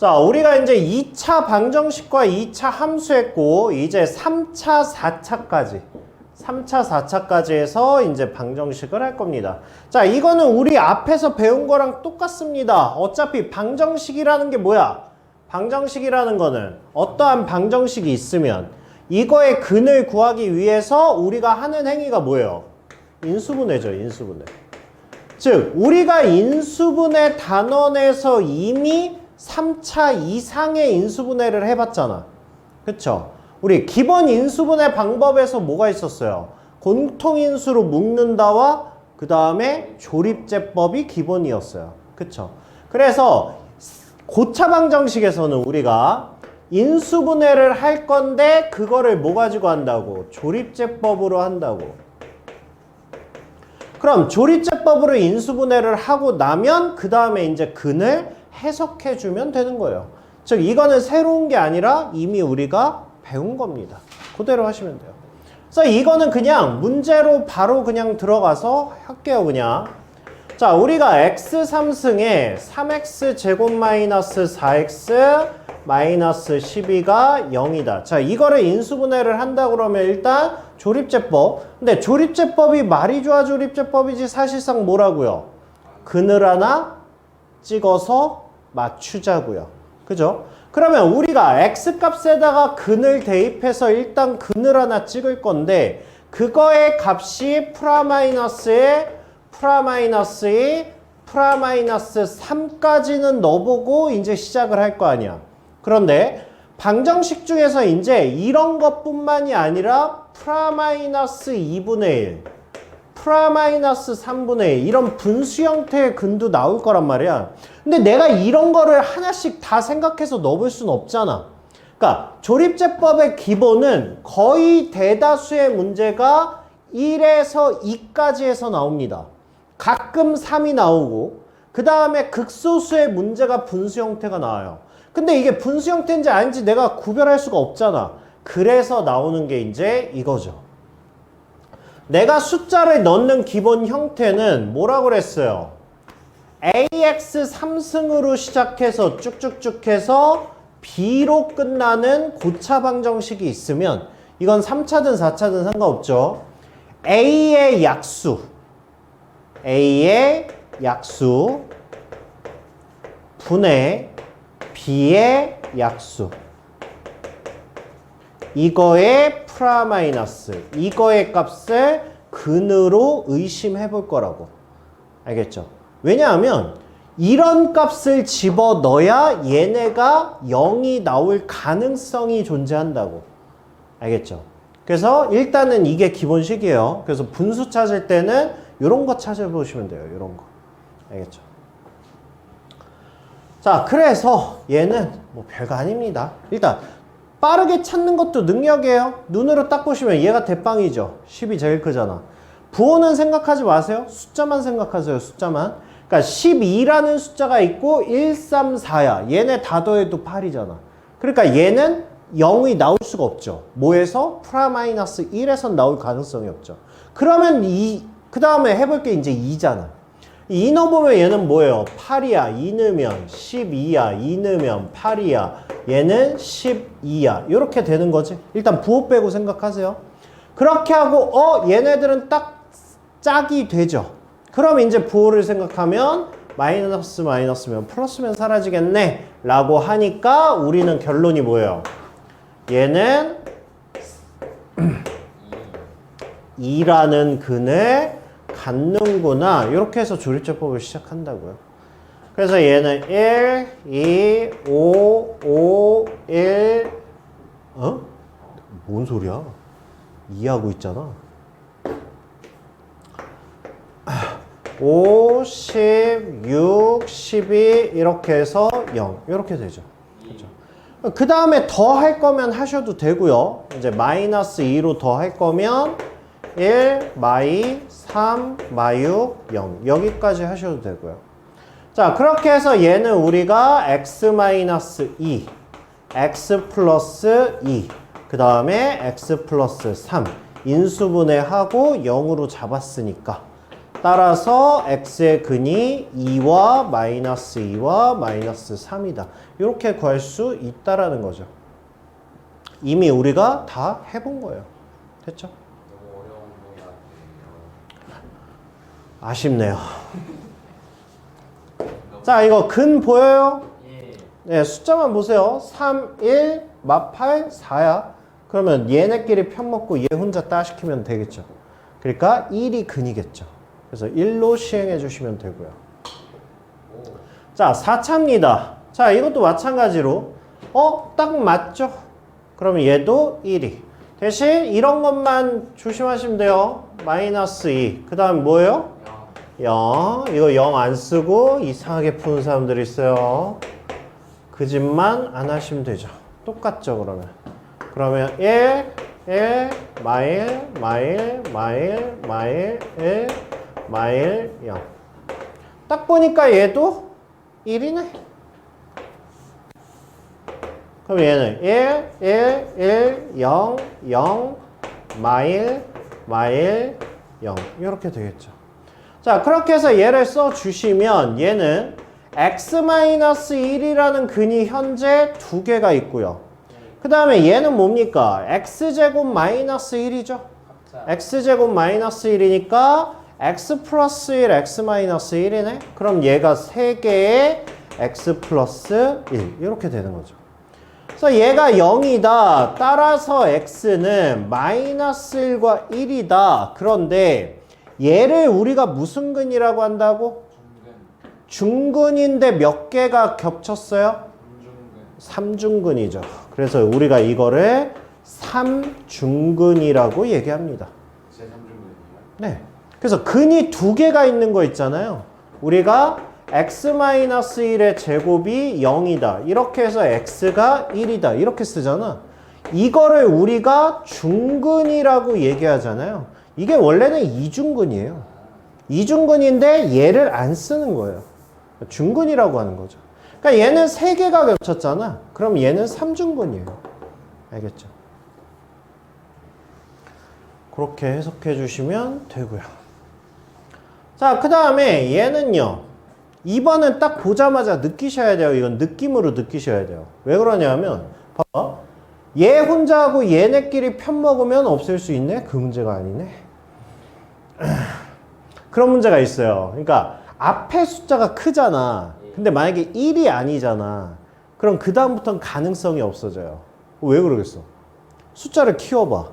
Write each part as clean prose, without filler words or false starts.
자, 우리가 이제 2차 방정식과 2차 함수 했고, 이제 3차, 4차까지. 3차, 4차까지 해서 이제 방정식을 할 겁니다. 자, 이거는 우리 앞에서 배운 거랑 똑같습니다. 어차피 방정식이라는 게 뭐야? 방정식이라는 거는 어떠한 방정식이 있으면 이거의 근을 구하기 위해서 우리가 하는 행위가 뭐예요? 인수분해죠, 인수분해. 즉, 우리가 인수분해 단원에서 이미 3차 이상의 인수분해를 해봤잖아. 그쵸? 우리 기본 인수분해 방법에서 뭐가 있었어요? 공통인수로 묶는다와 그 다음에 조립제법이 기본이었어요. 그쵸? 그래서 고차 방정식에서는 우리가 인수분해를 할 건데 그거를 뭐 가지고 한다고? 조립제법으로 한다고. 그럼 조립제법으로 인수분해를 하고 나면 그 다음에 이제 근을 해석해 주면 되는 거예요. 즉 이거는 새로운 게 아니라 이미 우리가 배운 겁니다. 그대로 하시면 돼요. 그래서 이거는 그냥 문제로 바로 그냥 들어가서 할게요. 그냥. 자, 우리가 x 3승에 3x 제곱 마이너스 4x 마이너스 12가 0이다. 자, 이거를 인수분해를 한다 그러면 일단 조립제법. 근데 조립제법이 말이 좋아 조립제법이지 사실상 뭐라고요? 근을 하나 찍어서 맞추자고요. 그죠? 그러면 우리가 x값에다가 근을 대입해서 일단 근을 하나 찍을 건데 그거의 값이 프라마이너스에 프라마이너스 3까지는 넣어보고 이제 시작을 할 거 아니야. 그런데 방정식 중에서 이제 이런 것뿐만이 아니라 프라마이너스 2분의 1, 프라마이너스 3분의 1 이런 분수 형태의 근도 나올 거란 말이야. 근데 내가 이런 거를 하나씩 다 생각해서 넣어볼 수는 없잖아. 그러니까 조립제법의 기본은 거의 대다수의 문제가 1에서 2까지 해서 나옵니다. 가끔 3이 나오고 그 다음에 극소수의 문제가 분수 형태가 나와요. 근데 이게 분수 형태인지 아닌지 내가 구별할 수가 없잖아. 그래서 나오는 게 이제 이거죠. 내가 숫자를 넣는 기본 형태는 뭐라고 그랬어요? AX 3승으로 시작해서 쭉쭉쭉 해서 B로 끝나는 고차 방정식이 있으면 이건 3차든 4차든 상관없죠. A의 약수 분의 B의 약수 이거의 프라마이너스 이거의 값을 근으로 의심해 볼 거라고. 알겠죠? 왜냐하면 이런 값을 집어넣어야 얘네가 0이 나올 가능성이 존재한다고. 알겠죠? 그래서 일단은 이게 기본식이에요. 그래서 분수 찾을 때는 이런 거 찾아보시면 돼요. 이런 거. 알겠죠? 자, 그래서 얘는 뭐 별거 아닙니다. 일단 빠르게 찾는 것도 능력이에요. 눈으로 딱 보시면 얘가 대빵이죠. 10이 제일 크잖아. 부호는 생각하지 마세요. 숫자만 생각하세요. 숫자만. 그러니까 12라는 숫자가 있고 1, 3, 4야. 얘네 다 더해도 8이잖아. 그러니까 얘는 0이 나올 수가 없죠. 뭐에서? 프라마이너스 1에서 나올 가능성이 없죠. 그러면 그 다음에 해볼 게 이제 2잖아. 2 넣어보면 얘는 뭐예요? 8이야. 2 넣으면 12야. 2 넣으면 8이야. 얘는 12야. 이렇게 되는 거지. 일단 부호 빼고 생각하세요. 그렇게 하고 얘네들은 딱 짝이 되죠. 그럼 이제 부호를 생각하면 마이너스면 플러스면 사라지겠네 라고 하니까 우리는 결론이 뭐예요? 얘는 2라는 근을 갖는구나. 이렇게 해서 조립제법을 시작한다고요. 그래서 얘는 1, 2, 5, 1 뭔 소리야? 2하고 있잖아. 5, 10, 6, 12 이렇게 해서 0 이렇게 되죠. 그렇죠? 그 다음에 더 할 거면 하셔도 되고요. 이제 마이너스 2로 더 할 거면 1, 마이, 3, 마유, 0 여기까지 하셔도 되고요. 자, 그렇게 해서 얘는 우리가 x-2, x 플러스 2, 그 다음에 x 플러스 3 인수분해하고 0으로 잡았으니까 따라서 x의 근이 2와 마이너스 2와 마이너스 3이다. 이렇게 구할 수 있다라는 거죠. 이미 우리가 다 해본 거예요. 됐죠? 너무 어려운 거 같아요. 아쉽네요. 자, 이거 근 보여요? 예. 네, 숫자만 보세요. 3, 1, 마 8, 4야. 그러면 얘네끼리 편먹고 얘 혼자 따시키면 되겠죠. 그러니까 1이 근이겠죠. 그래서 1로 시행해 주시면 되고요. 자, 4차입니다. 자, 이것도 마찬가지로 딱 맞죠? 그러면 얘도 1이. 대신 이런 것만 조심하시면 돼요. 마이너스 2. 그 다음 뭐예요? 0. 이거 0 안 쓰고 이상하게 푸는 사람들이 있어요. 그 짓만 안 하시면 되죠. 똑같죠, 그러면. 그러면 1, 1, 마일, 마일, 마일, 마일, 1, 마일, 0. 딱 보니까 얘도 1이네. 그럼 얘는 1, 1, 1, 0, 0, 마일, 마일, 0. 이렇게 되겠죠. 자, 그렇게 해서 얘를 써주시면 얘는 x-1이라는 근이 현재 2개가 있고요. 그 다음에 얘는 뭡니까? x제곱 마이너스 1이죠. x제곱 마이너스 1이니까 x 플러스 1, x 마이너스 1이네. 그럼 얘가 3개의 x 플러스 1 이렇게 되는 거죠. 그래서 얘가 0이다. 따라서 x는 마이너스 1과 1이다. 그런데 얘를 우리가 무슨 근이라고 한다고? 중근인데 몇 개가 겹쳤어요? 삼중근이죠. 그래서 우리가 이거를 삼중근이라고 얘기합니다. 제 3중근이요? 네. 그래서 근이 2개가 있는 거 있잖아요. 우리가 x-1의 제곱이 0이다. 이렇게 해서 x가 1이다. 이렇게 쓰잖아. 이거를 우리가 중근이라고 얘기하잖아요. 이게 원래는 이중근이에요. 이중근인데 얘를 안 쓰는 거예요. 중근이라고 하는 거죠. 그러니까 얘는 3개가 겹쳤잖아. 그럼 얘는 3중근이에요. 알겠죠? 그렇게 해석해 주시면 되고요. 자, 그 다음에 얘는요. 2번은 딱 보자마자 느끼셔야 돼요. 이건 느낌으로 느끼셔야 돼요. 왜 그러냐면 봐봐. 얘 혼자하고 얘네끼리 편먹으면 없앨 수 있네? 그 문제가 아니네. 그런 문제가 있어요. 그러니까 앞에 숫자가 크잖아. 근데 만약에 1이 아니잖아. 그럼 그 다음부터는 가능성이 없어져요. 왜 그러겠어? 숫자를 키워봐.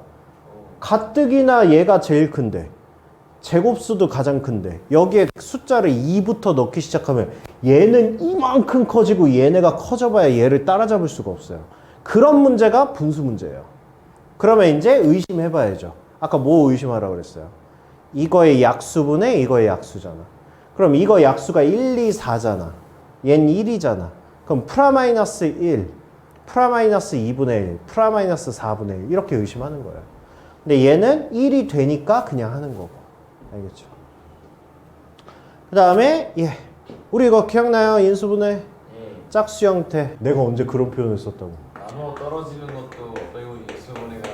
가뜩이나 얘가 제일 큰데 제곱수도 가장 큰데 여기에 숫자를 2부터 넣기 시작하면 얘는 이만큼 커지고 얘네가 커져봐야 얘를 따라잡을 수가 없어요. 그런 문제가 분수 문제예요. 그러면 이제 의심해봐야죠. 아까 뭐 의심하라고 그랬어요? 이거의 약수분의 이거의 약수잖아. 그럼 이거 약수가 1, 2, 4잖아. 얘는 1이잖아. 그럼 프라마이너스 1, 프라마이너스 2분의 1, 프라마이너스 4분의 1 이렇게 의심하는 거예요. 근데 얘는 1이 되니까 그냥 하는 거고. 알겠죠? 그 다음에 우리 이거 기억나요? 인수분해? 예. 짝수 형태. 내가 언제 그런 표현을 썼다고? 나눠 떨어지는 것도 빼고 일수분해가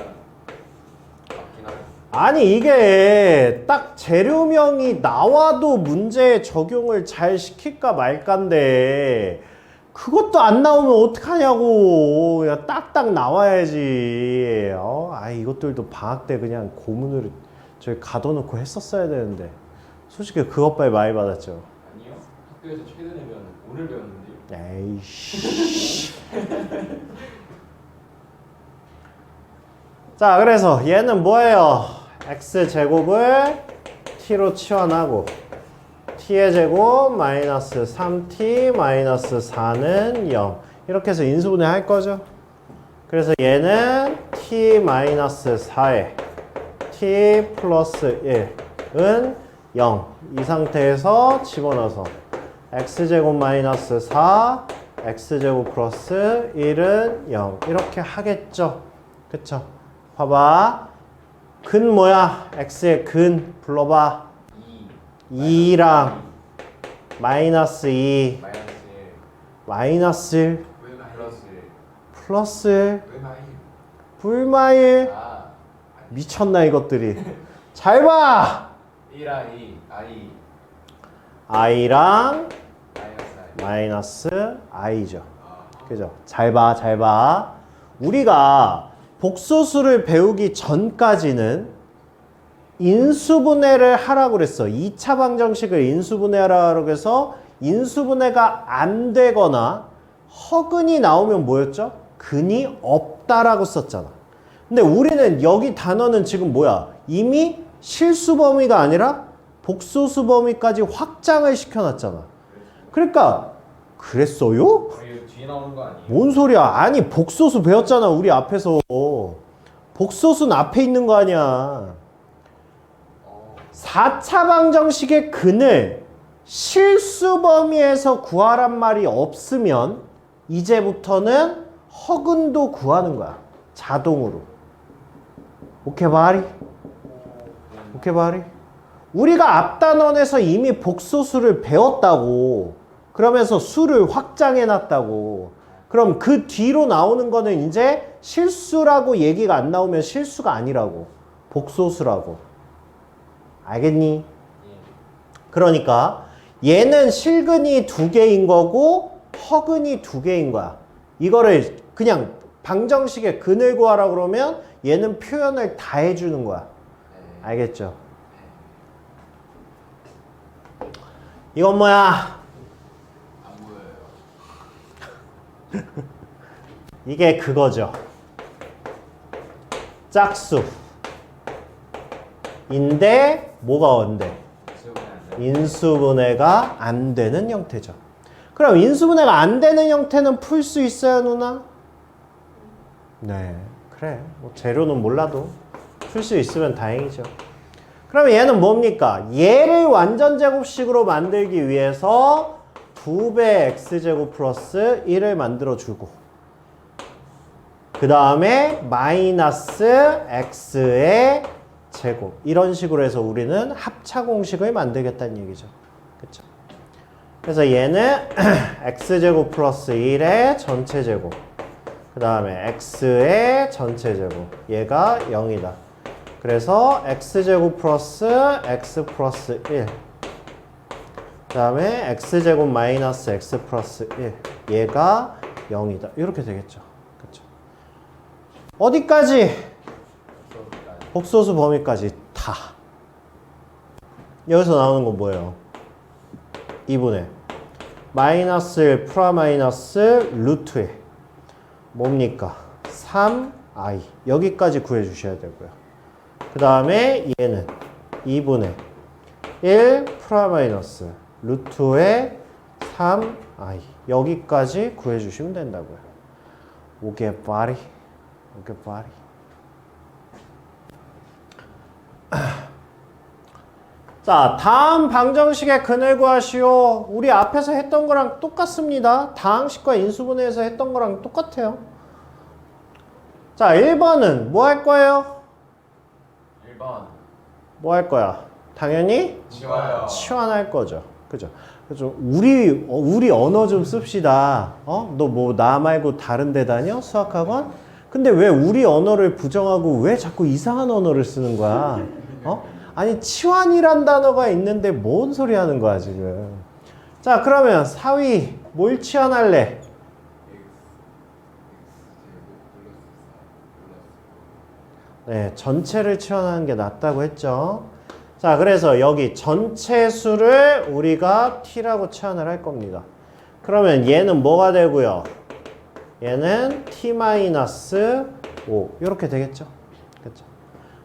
맞긴 하죠. 아니 이게 딱 재료명이 나와도 문제에 적용을 잘 시킬까 말까인데 그것도 안 나오면 어떡하냐고. 그냥 딱딱 나와야지. 이것들도 방학 때 그냥 고문을 저기 가둬놓고 했었어야 되는데 솔직히 그것 빨리 많이 받았죠. 아니요. 학교에서 최근에 배운 오늘 배웠는데요. 에이씨. 자, 그래서 얘는 뭐예요? x제곱을 t로 치환하고 t의 제곱 마이너스 3t 마이너스 4는 0 이렇게 해서 인수분해 할 거죠. 그래서 얘는 t 마이너스 4에 t 플러스 1은 0 이 상태에서 집어넣어서 x제곱 마이너스 4 x제곱 플러스 1은 0 이렇게 하겠죠. 그쵸? 봐봐. 근 뭐야? x의 근 불러봐. 2랑 마이너스 2 마이너스 1 왜 플러스 플러스 1 왜 마이? 불마일 미쳤나 이것들이. 잘 봐. A랑 E, i랑 마이너스 I. 마이너스 i죠. 그죠? 잘 봐, 잘 봐. 우리가 복소수를 배우기 전까지는 인수분해를 하라고 그랬어. 2차 방정식을 인수분해하라고 해서 인수분해가 안 되거나 허근이 나오면 뭐였죠? 근이 없다라고 썼잖아. 근데 우리는 여기 단어는 지금 뭐야? 이미 실수 범위가 아니라 복소수 범위까지 확장을 시켜놨잖아. 그러니까 그랬어요? 이거 뒤에 나오는 거 아니에요? 뭔 소리야? 아니 복소수 배웠잖아 우리 앞에서. 복소수는 앞에 있는 거 아니야. 4차 방정식의 근을 실수 범위에서 구하란 말이 없으면 이제부터는 허근도 구하는 거야. 자동으로. 오케이 바리? 오케이 바리? 우리가 앞 단원에서 이미 복소수를 배웠다고. 그러면서 수를 확장해 놨다고. 그럼 그 뒤로 나오는 거는 이제 실수라고 얘기가 안 나오면 실수가 아니라고. 복소수라고. 알겠니? 그러니까 얘는 실근이 2개인 거고 허근이 2개인 거야. 이거를 그냥 방정식의 근을 구하라 그러면 얘는 표현을 다 해주는 거야. 알겠죠? 이건 뭐야? 안 보여요. 이게 그거죠. 짝수인데 뭐가 원대? 인수분해가 안 되는 형태죠. 그럼 인수분해가 안 되는 형태는 풀 수 있어요, 누나? 네, 그래. 뭐 재료는 몰라도 풀 수 있으면 다행이죠. 그러면 얘는 뭡니까? 얘를 완전 제곱식으로 만들기 위해서 2배 x제곱 플러스 1을 만들어주고 그 다음에 마이너스 x의 제곱 이런 식으로 해서 우리는 합차 공식을 만들겠다는 얘기죠. 그쵸? 그래서 얘는 x제곱 플러스 1의 전체 제곱 그 다음에 x의 전체 제곱 얘가 0이다. 그래서 x제곱 플러스 x 플러스 1 그 다음에 x제곱 마이너스 x 플러스 1 얘가 0이다. 이렇게 되겠죠. 그쵸? 어디까지? 복소수 범위까지 다. 여기서 나오는 건 뭐예요? 2분의 마이너스 1 프라 마이너스 루트에 뭡니까? 3i 여기까지 구해주셔야 되고요. 그 다음에 얘는 2분의 1 프라 마이너스 루트에 3i 여기까지 구해주시면 된다고요. 오게 바리 오게 바리. 자, 다음 방정식의 근을 구하시오. 우리 앞에서 했던 거랑 똑같습니다. 다항식과 인수분해에서 했던 거랑 똑같아요. 자, 1번은 뭐 할 거예요? 1번 뭐 할 거야? 당연히 치워요. 치환할 거죠. 그죠? 그죠? 우리 언어 좀 씁시다. 너 뭐 나 말고 다른 데 다녀? 수학학원? 근데 왜 우리 언어를 부정하고 왜 자꾸 이상한 언어를 쓰는 거야? 아니 치환이란 단어가 있는데 뭔 소리 하는 거야 지금. 자 그러면 사위 뭘 치환할래? 네, 전체를 치환하는 게 낫다고 했죠. 자 그래서 여기 전체 수를 우리가 t라고 치환을 할 겁니다. 그러면 얘는 뭐가 되고요? 얘는 t-5 이렇게 되겠죠. 그렇죠?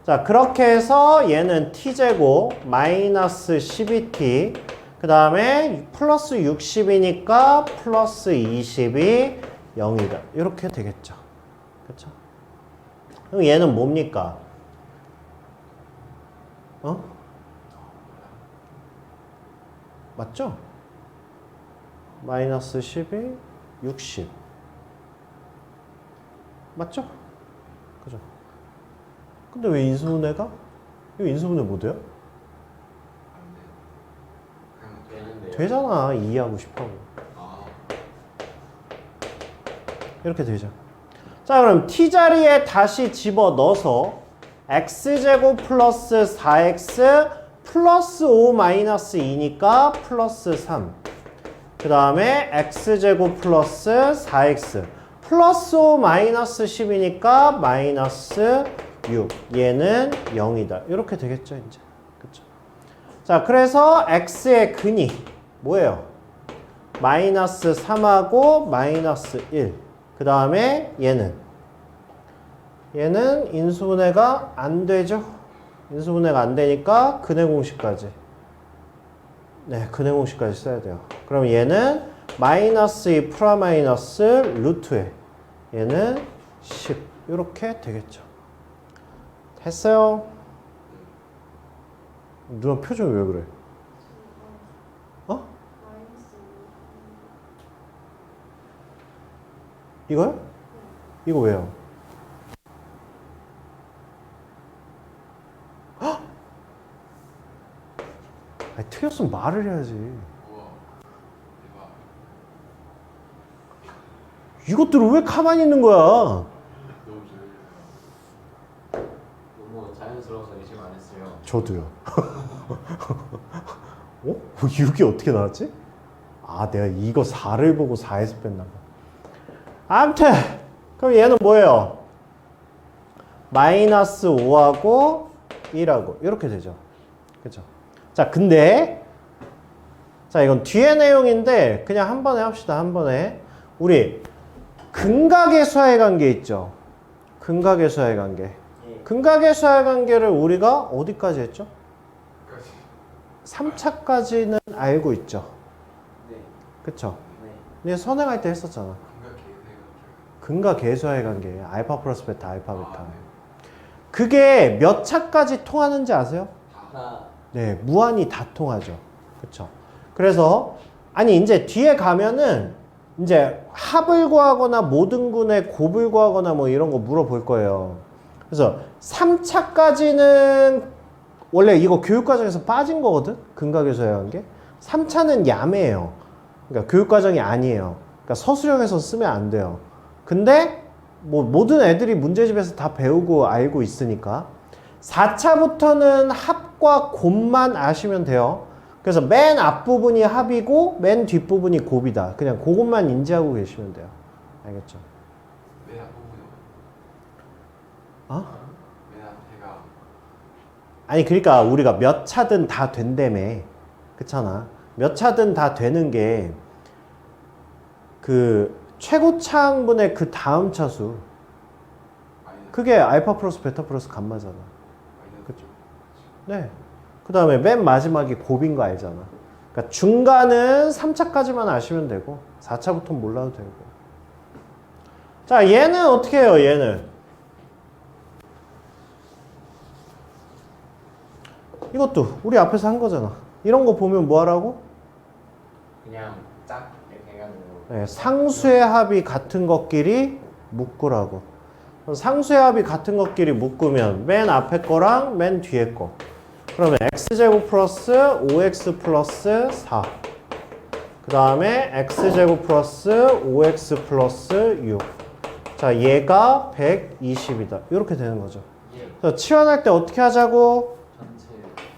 자 그렇게 해서 얘는 t제곱 마이너스 12t 그 다음에 플러스 60이니까 플러스 20이 0이다. 이렇게 되겠죠. 그렇죠? 그럼 얘는 뭡니까? 맞죠? 마이너스 12, 60 맞죠? 그죠? 근데 왜 인수분해가? 이거 인수분해 못 해요? 되는데요. 되잖아. 이해하고 싶어. 이렇게 되죠. 자 그럼 t자리에 다시 집어넣어서 x제곱 플러스 4x 플러스 5 마이너스 2니까 플러스 3. 그 다음에 x제곱 플러스 4x. 플러스 5 마이너스 10이니까 마이너스 6. 얘는 0이다. 이렇게 되겠죠, 이제. 그쵸? 자, 그래서 x의 근이 뭐예요? 마이너스 3하고 마이너스 1. 그 다음에 얘는 인수분해가 안 되죠? 인수분해가 안 되니까 근해 공식까지. 네, 근해 공식까지 써야 돼요. 그럼 얘는 마이너스 2 프라마이너스 루트에 얘는 10. 이렇게 되겠죠. 됐어요? 누나 표정이 왜 그래? 어? 이거요? 이거 왜요? 헉! 아니, 틀렸으면 말을 해야지. 우와 대박. 이것들은 왜 가만히 있는 거야? 너무 좋아요. 너무 자연스러워서 의심 안 했어요. 저도요. 어? 6이 어떻게 나왔지? 아, 내가 이거 4를 보고 4에서 뺐나 봐. 아무튼 그럼 얘는 뭐예요? 마이너스 5하고 1하고 이렇게 되죠. 그죠? 자, 근데 자, 이건 뒤에 내용인데 그냥 한 번에 합시다. 한 번에. 우리 근각의 수하의 관계 있죠? 근각의 수하의 관계. 예. 근각의 수하의 관계를 우리가 어디까지 했죠? 3차까지는 알고 있죠. 네. 그쵸? 네. 근데 선행할 때 했었잖아. 근각 계수하의 관계예요. 알파 플러스 베타, 알파 베타. 그게 몇 차까지 통하는지 아세요? 하나. 네, 무한히 다 통하죠. 그쵸? 그래서 아니 이제 뒤에 가면은 이제 합을 구하거나 모든 군의 곱을 구하거나 뭐 이런 거 물어볼 거예요. 그래서 3차까지는 원래 이거 교육과정에서 빠진 거거든? 근각계수하의 관계. 3차는 야매예요. 그러니까 교육과정이 아니에요. 그러니까 서술형에서 쓰면 안 돼요. 근데 뭐 모든 애들이 문제집에서 다 배우고 알고 있으니까 4차부터는 합과 곱만 아시면 돼요. 그래서 맨 앞부분이 합이고 맨 뒷부분이 곱이다. 그냥 그것만 인지하고 계시면 돼요. 알겠죠? 맨 앞부분이 어? 맨 앞에가 아니 그러니까 우리가 몇 차든 다 된다며. 그렇잖아. 몇 차든 다 되는 게 그 최고차항분의 그 다음 차수. 마이너스 그게 알파 플러스 베타 플러스 감마잖아. 마이너스 그쵸. 네. 그 다음에 맨 마지막이 곱인 거 알잖아. 그러니까 중간은 3차까지만 아시면 되고 4차부터는 몰라도 되고. 자, 얘는 어떻게 해요? 얘는 이것도 우리 앞에서 한 거잖아. 이런 거 보면 뭐 하라고? 그냥 짝 이렇게 해가지고. 네, 상수의 합이 같은 것끼리 묶으라고. 상수의 합이 같은 것끼리 묶으면 맨 앞에 거랑 맨 뒤에 거. 그러면 x제곱 플러스 5x 플러스 4. 그 다음에 x제곱 플러스 5x 플러스 6. 자, 얘가 120이다. 이렇게 되는 거죠. 예. 그래서 치환할 때 어떻게 하자고? 전체.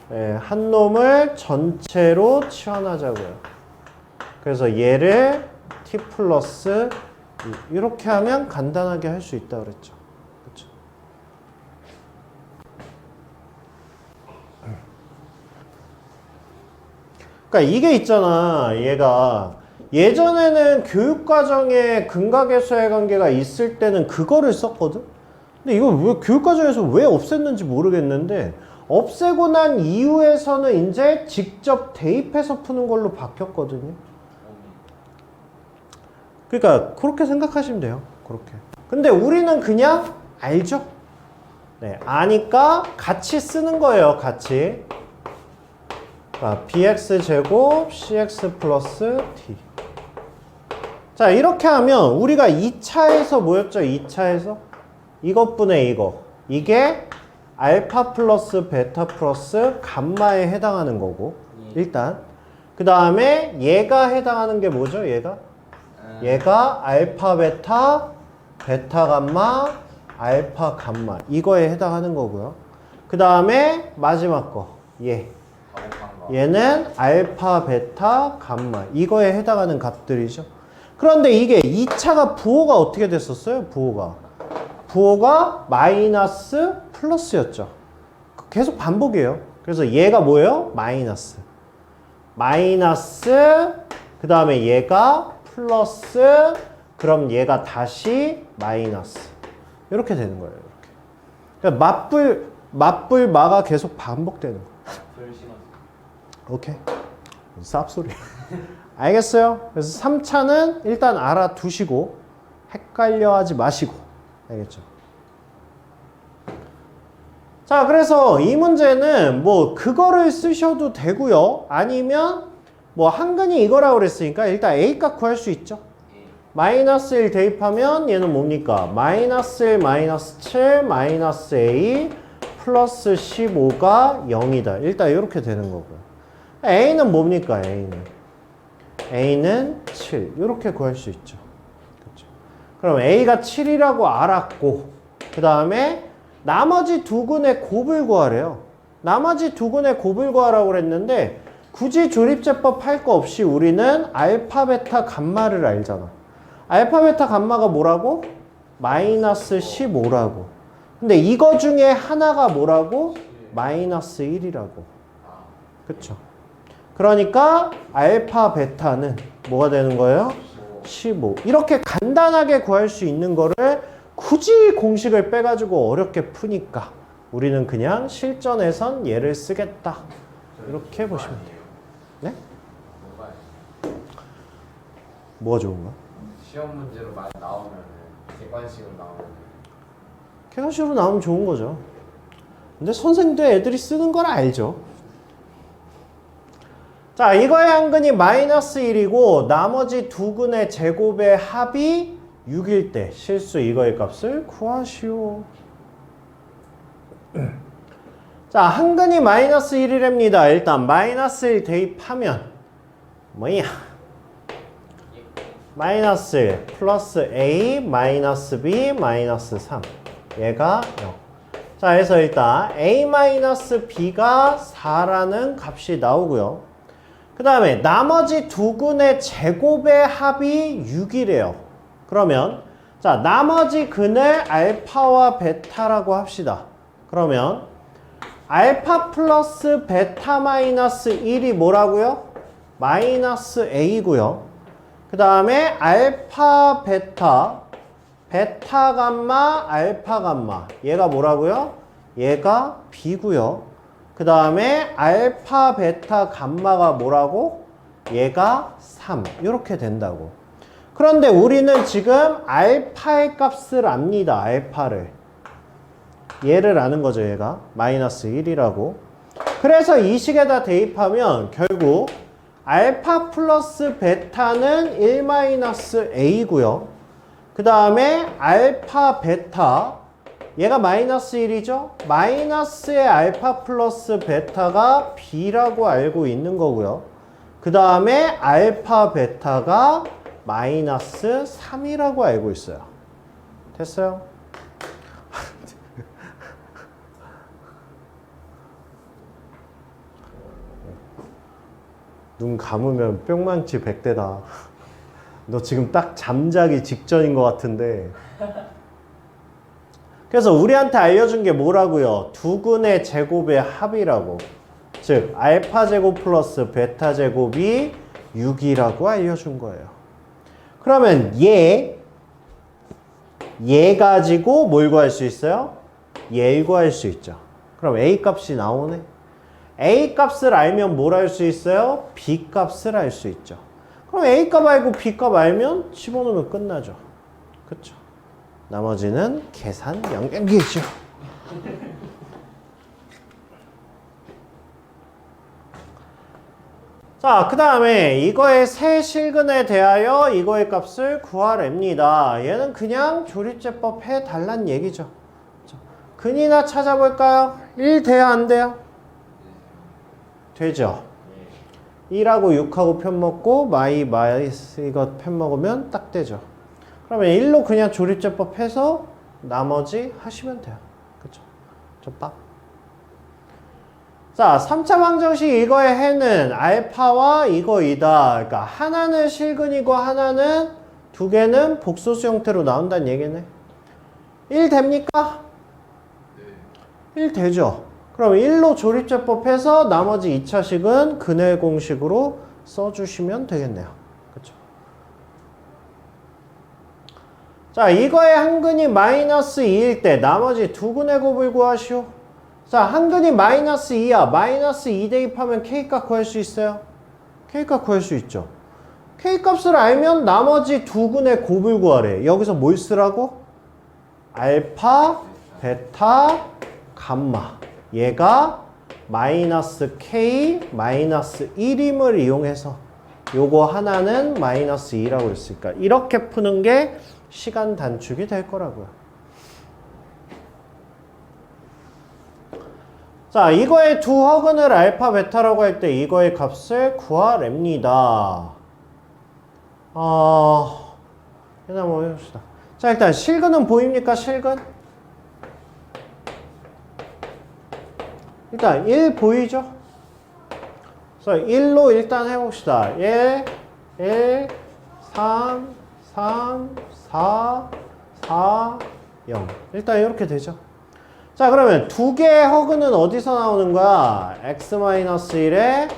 네, 한 놈을 전체로 치환하자고요. 그래서 얘를 t 플러스 2. 이렇게 하면 간단하게 할 수 있다 그랬죠. 그렇죠? 그러니까 이게 있잖아. 얘가 예전에는 교육과정에 근각계수의 관계가 있을 때는 그거를 썼거든. 근데 이거 왜 교육과정에서 왜 없앴는지 모르겠는데 없애고 난 이후에서는 이제 직접 대입해서 푸는 걸로 바뀌었거든요. 그러니까 그렇게 생각하시면 돼요. 그렇게. 근데 우리는 그냥 알죠. 네, 아니까 같이 쓰는 거예요. 같이. bx 제곱 cx 플러스 t. 자, 이렇게 하면 우리가 2차에서 뭐였죠? 2차에서 이것분의 이거. 이게 알파 플러스 베타 플러스 감마에 해당하는 거고. 일단 그 다음에 얘가 해당하는 게 뭐죠? 얘가 알파 베타 베타 감마 알파 감마 이거에 해당하는 거고요. 그 다음에 마지막 거 얘 얘는 알파, 베타, 감마. 이거에 해당하는 값들이죠. 그런데 이게 2차가 부호가 어떻게 됐었어요? 부호가 마이너스 플러스였죠. 계속 반복이에요. 그래서 얘가 뭐예요? 마이너스. 그 다음에 얘가 플러스. 그럼 얘가 다시 마이너스. 이렇게 되는 거예요. 이렇게. 그러니까 맞불마가 계속 반복되는 거예요. 별 심었어요. 오케이. 쌉소리. 알겠어요? 그래서 3차는 일단 알아두시고 헷갈려 하지 마시고. 알겠죠? 자, 그래서 이 문제는 뭐 그거를 쓰셔도 되고요. 아니면 뭐 한근이 이거라고 그랬으니까 일단 A 값 구할 수 있죠. 마이너스 1 대입하면 얘는 뭡니까? 마이너스 1, 마이너스 7, 마이너스 A 플러스 15가 0이다. 일단 이렇게 되는 거고요. A는 뭡니까? A는 7. 이렇게 구할 수 있죠. 그렇죠? 그럼 A가 7이라고 알았고, 그 다음에 나머지 두 근의 곱을 구하래요. 나머지 두 근의 곱을 구하라고 그랬는데, 굳이 조립제법 할 거 없이 우리는 알파, 베타, 감마를 알잖아. 알파, 베타, 감마가 뭐라고? 마이너스 15라고. 근데 이거 중에 하나가 뭐라고? 마이너스 1이라고. 그쵸? 그러니까 알파, 베타는 뭐가 되는 거예요? 15. 이렇게 간단하게 구할 수 있는 거를 굳이 공식을 빼가지고 어렵게 푸니까 우리는 그냥 실전에선 얘를 쓰겠다. 이렇게 보시면 돼요. 네? 뭐가 좋은가? 시험 문제로 많이 나오면 객관식으로 나오면 객관식으로 나오면 좋은 거죠. 근데 선생님도 애들이 쓰는 걸 알죠. 자, 이거의 한근이 마이너스 1이고 나머지 두 근의 제곱의 합이 6일 때 실수 이거의 값을 구하시오. 자, 한근이 마이너스 1이랍니다. 일단 마이너스 1 대입하면 뭐야? 마이너스 1 플러스 A 마이너스 B 마이너스 3 얘가 0. 자, 그래서 일단 A 마이너스 B가 4라는 값이 나오고요. 그 다음에 나머지 두 근의 제곱의 합이 6이래요. 그러면 자, 나머지 근을 알파와 베타라고 합시다. 그러면 알파 플러스 베타 마이너스 1이 뭐라고요? 마이너스 A고요. 그 다음에 알파 베타, 베타 감마, 알파 감마. 얘가 뭐라고요? 얘가 B고요. 그 다음에 알파 베타 감마가 뭐라고? 얘가 3. 이렇게 된다고. 그런데 우리는 지금 알파의 값을 압니다. 알파를. 얘를 아는 거죠. 얘가 마이너스 1이라고. 그래서 이 식에다 대입하면 결국 알파 플러스 베타는 1 마이너스 A고요. 그 다음에 알파 베타 얘가 마이너스 1이죠. 마이너스의 알파 플러스 베타가 B라고 알고 있는 거고요. 그 다음에 알파 베타가 마이너스 3이라고 알고 있어요. 됐어요? 눈 감으면 뿅망치 100대다. 너 지금 딱 잠자기 직전인 것 같은데. 그래서 우리한테 알려준 게 뭐라고요? 두 근의 제곱의 합이라고. 즉 알파 제곱 플러스 베타 제곱이 6이라고 알려준 거예요. 그러면 얘 가지고 뭘 구할 수 있어요? 얘를 구할 수 있죠. 그럼 A 값이 나오네. A 값을 알면 뭘 알 수 있어요? B 값을 알 수 있죠. 그럼 A 값 알고 B 값 알면 집어넣으면 끝나죠. 그쵸? 나머지는 계산 영역이죠. 자, 그 다음에 이거의 세 실근에 대하여 이거의 값을 구하랍니다. 얘는 그냥 조립제법 해달란 얘기죠. 근이나 찾아볼까요? 1 돼요? 안 돼요? 되죠. 1하고 6하고 편먹고 이거 편먹으면 딱 되죠. 그러면 1로 그냥 조립제법 해서 나머지 하시면 돼요. 그쵸? 좀 빡. 자, 3차 방정식 이거의 해는 알파와 이거이다. 그러니까 하나는 실근이고 하나는 두 개는 복소수 형태로 나온다는 얘기네. 1 됩니까? 네. 1 되죠. 그럼 1로 조립제법 해서 나머지 2차식은 근해 공식으로 써주시면 되겠네요. 그렇죠? 자, 이거의 한근이 마이너스 2일 때 나머지 두 근해 곱을 구하시오. 자, 한근이 마이너스 2야. 마이너스 2 대입하면 K값 구할 수 있어요? K값 구할 수 있죠. K값을 알면 나머지 두 근의 곱을 구하래. 여기서 뭘 쓰라고? 알파, 베타, 감마. 얘가 마이너스 K, 마이너스 1임을 이용해서 요거 하나는 마이너스 2라고 했으니까 이렇게 푸는 게 시간 단축이 될 거라고요. 자, 이거의 두 허근을 알파, 베타라고 할 때 이거의 값을 구하랍니다. 일단 뭐 해봅시다. 자, 일단 실근은 보입니까? 실근? 일단 1 보이죠? 그래서 1로 일단 해봅시다. 1, 3, 4, 0. 일단 이렇게 되죠. 자, 그러면 두 개의 허근은 어디서 나오는 거야? x-1에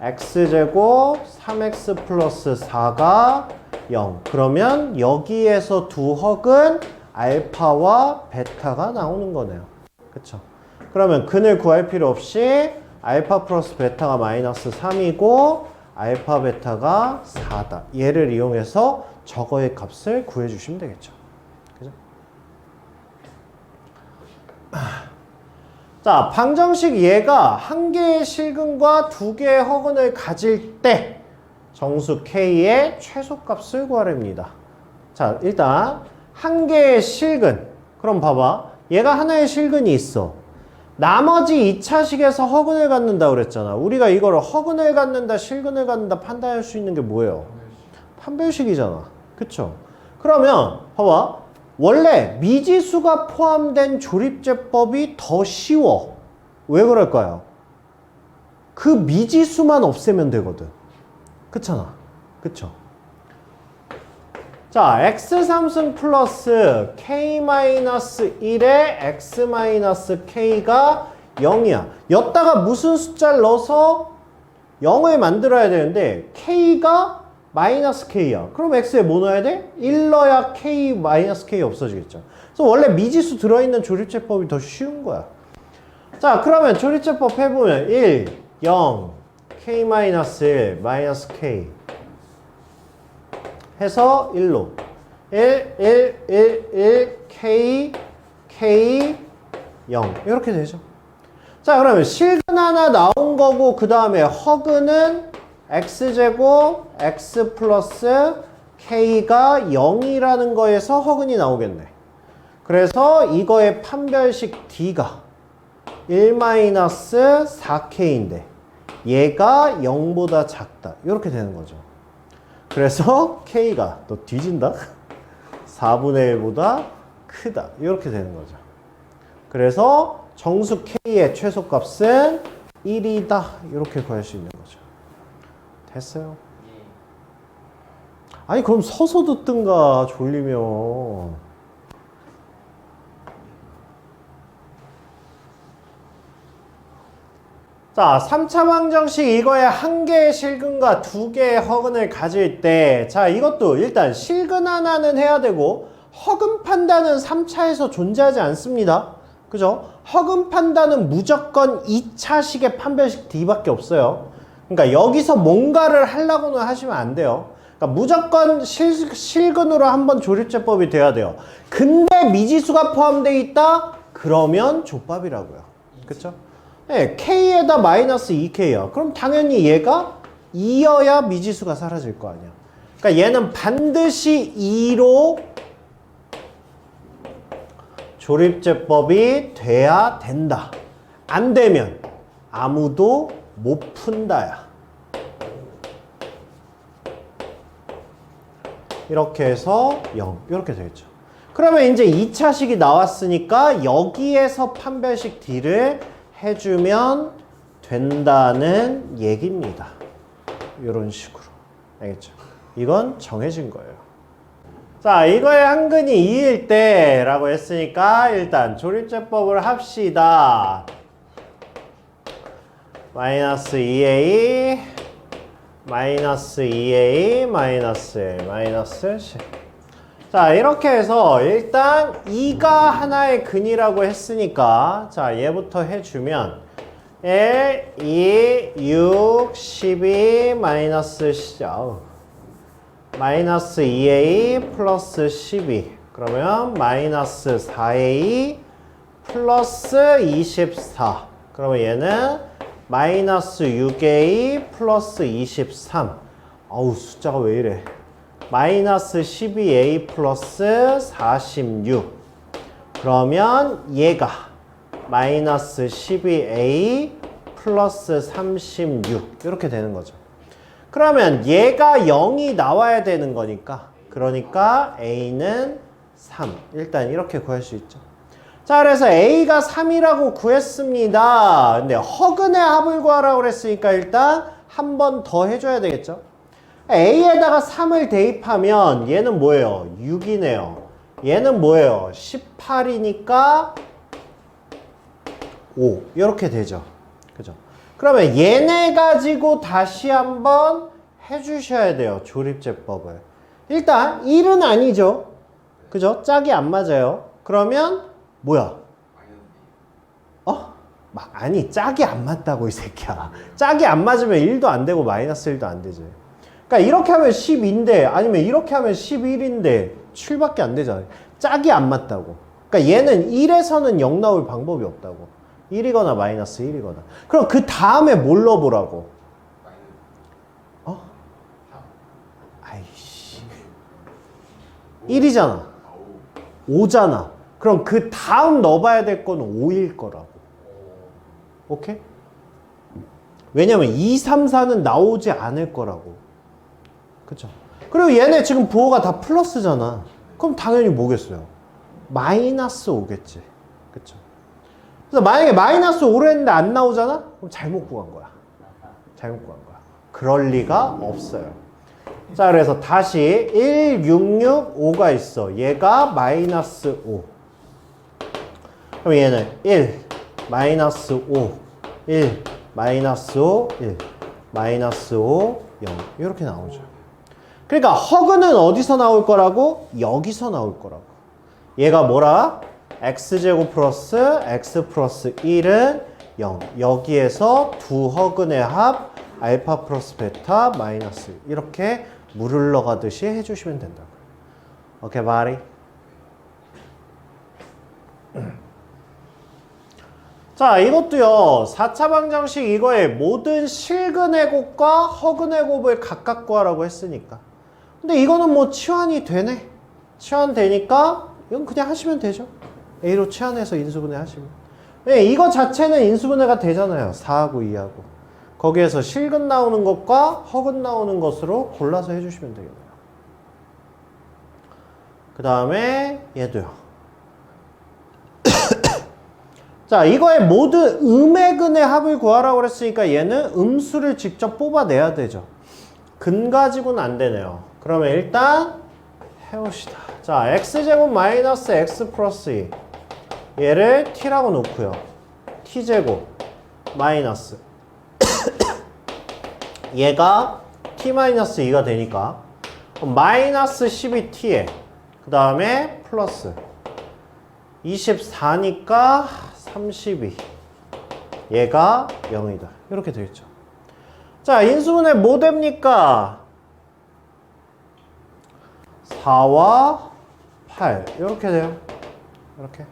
x제곱 3x 플러스 4가 0. 그러면 여기에서 두 허근 알파와 베타가 나오는 거네요. 그쵸? 그러면 근을 구할 필요 없이 알파 플러스 베타가 마이너스 3이고 알파 베타가 4다. 얘를 이용해서 저거의 값을 구해주시면 되겠죠. 그죠? 자, 방정식 얘가 한 개의 실근과 두 개의 허근을 가질 때 정수 K의 최소값을 구하랍니다. 자, 일단 한 개의 실근. 그럼 봐봐. 얘가 하나의 실근이 있어. 나머지 2차식에서 허근을 갖는다 그랬잖아. 우리가 이걸 허근을 갖는다, 실근을 갖는다 판단할 수 있는 게 뭐예요? 판별식이잖아. 그쵸? 그러면 봐봐. 원래 미지수가 포함된 조립제법이 더 쉬워. 왜 그럴까요? 그 미지수만 없애면 되거든. 그렇잖아. 그쵸? 자, x3승 플러스 k-1에 x-k가 0이야. 여기다가 무슨 숫자를 넣어서 0을 만들어야 되는데 k가 마이너스 k야. 그럼 x에 뭐 넣어야 돼? 1 넣어야 k 마이너스 k 없어지겠죠. 그래서 원래 미지수 들어있는 조립제법이 더 쉬운 거야. 자, 그러면 조립제법 해보면 1, 0, k 마이너스 1, 마이너스 k 해서 1로 1, 1, 1, 1, k, k, 0 이렇게 되죠. 자, 그러면 실근 하나 나온 거고 그 다음에 허근은 x제곱 x 플러스 k가 0이라는 거에서 허근이 나오겠네. 그래서 이거의 판별식 d가 1-4k인데 얘가 0보다 작다. 이렇게 되는 거죠. 그래서 k가 또 뒤진다? 4분의 1보다 크다. 이렇게 되는 거죠. 그래서 정수 k의 최소값은 1이다. 이렇게 구할 수 있는 거죠. 됐어요? 아니 그럼 서서 듣든가 졸리면. 자, 3차 방정식 이거에 한 개의 실근과 두 개의 허근을 가질 때, 자, 이것도 일단 실근 하나는 해야 되고 허근 판단은 3차에서 존재하지 않습니다. 그죠? 허근 판단은 무조건 2차식의 판별식 D밖에 없어요. 그러니까 여기서 뭔가를 하려고는 하시면 안 돼요. 그러니까 무조건 실근으로 한번 조립제법이 돼야 돼요. 근데 미지수가 포함되어 있다? 그러면 족밥이라고요. 그쵸? 네, K에다 마이너스 2K야. 그럼 당연히 얘가 2여야 미지수가 사라질 거 아니야. 그러니까 얘는 반드시 2로 조립제법이 돼야 된다. 안 되면 아무도 못 푼다야. 이렇게 해서 0 이렇게 되겠죠. 그러면 이제 2차식이 나왔으니까 여기에서 판별식 D를 해주면 된다는 얘기입니다. 이런 식으로. 알겠죠? 이건 정해진 거예요. 자, 이거의 한근이 2일 때 라고 했으니까 일단 조립제법을 합시다. 마이너스 2a 마이너스 2a 마이너스 1 마이너스 10. 자, 이렇게 해서 일단 2가 하나의 근이라고 했으니까 자, 얘부터 해주면 1, 2, 6, 12 마이너스 마이너스 2a 플러스 12. 그러면 마이너스 4a 플러스 24. 그러면 얘는 마이너스 6a 플러스 23. 어우, 숫자가 왜 이래. 마이너스 12a 플러스 46. 그러면 얘가 마이너스 12a 플러스 36. 이렇게 되는 거죠. 그러면 얘가 0이 나와야 되는 거니까. 그러니까 a는 3. 일단 이렇게 구할 수 있죠. 자, 그래서 a가 3이라고 구했습니다. 근데 허근의 합을 구하라고 그랬으니까 일단 한 번 더 해줘야 되겠죠. a에다가 3을 대입하면 얘는 뭐예요? 6이네요. 얘는 뭐예요? 18이니까 5. 이렇게 되죠. 그죠? 그러면 얘네 가지고 다시 한번 해주셔야 돼요. 조립제법을. 일단 1은 아니죠. 그죠? 짝이 안 맞아요. 그러면 뭐야? 아니, 짝이 안 맞다고 이 새끼야. 짝이 안 맞으면 1도 안 되고 마이너스 1도 안 되지. 그러니까 이렇게 하면 10인데 아니면 이렇게 하면 11인데 7밖에 안 되잖아요. 짝이 안 맞다고. 그러니까 얘는 1에서는 0 나올 방법이 없다고. 1이거나 마이너스 1이거나. 그럼 그 다음에 뭘 넣어보라고? 아이씨. 1이잖아. 5잖아. 그럼 그 다음 넣어봐야 될 건 5일 거라고. 오케이? 왜냐면 2, 3, 4는 나오지 않을 거라고. 그쵸? 그리고 얘네 지금 부호가 다 플러스잖아. 그럼 당연히 뭐겠어요? 마이너스 5겠지. 그쵸? 그래서 만약에 마이너스 5를 했는데 안 나오잖아? 그럼 잘못 구한 거야. 잘못 구한 거야. 그럴 리가 없어요. 자, 그래서 다시 1, 6, 6, 5가 있어. 얘가 마이너스 5. 그럼 얘는 1, 마이너스 5, 1, 마이너스 5, 1, 마이너스 5, 0. 이렇게 나오죠. 그러니까 허근은 어디서 나올 거라고? 여기서 나올 거라고. 얘가 뭐라? x제곱 플러스 x 플러스 1은 0. 여기에서 두 허근의 합 알파 플러스 베타 마이너스 1. 이렇게 물 흘러가듯이 해주시면 된다고요. 오케이, 바리? 자, 이것도요. 4차 방정식 이거에 모든 실근의 곱과 허근의 곱을 각각 구하라고 했으니까. 근데 이거는 뭐 치환이 되네. 치환되니까 이건 그냥 하시면 되죠. A로 치환해서 인수분해 하시면. 네, 이거 자체는 인수분해가 되잖아요. 4하고 2하고. 거기에서 실근 나오는 것과 허근 나오는 것으로 골라서 해주시면 되겠네요. 그 다음에 얘도요. 자, 이거에 모든 음의 근의 합을 구하라고 그랬으니까 얘는 음수를 직접 뽑아내야 되죠. 근 가지고는 안 되네요. 그러면 일단 해봅시다. 자, x제곱 마이너스 x 플러스 2. 얘를 t라고 놓고요. t제곱 마이너스 얘가 t 마이너스 2가 되니까 마이너스 12t에 그 다음에 플러스 24니까 32. 얘가 0이다. 이렇게 되겠죠. 자, 인수분해 뭐 됩니까? 4와 8. 이렇게 돼요. 이렇게.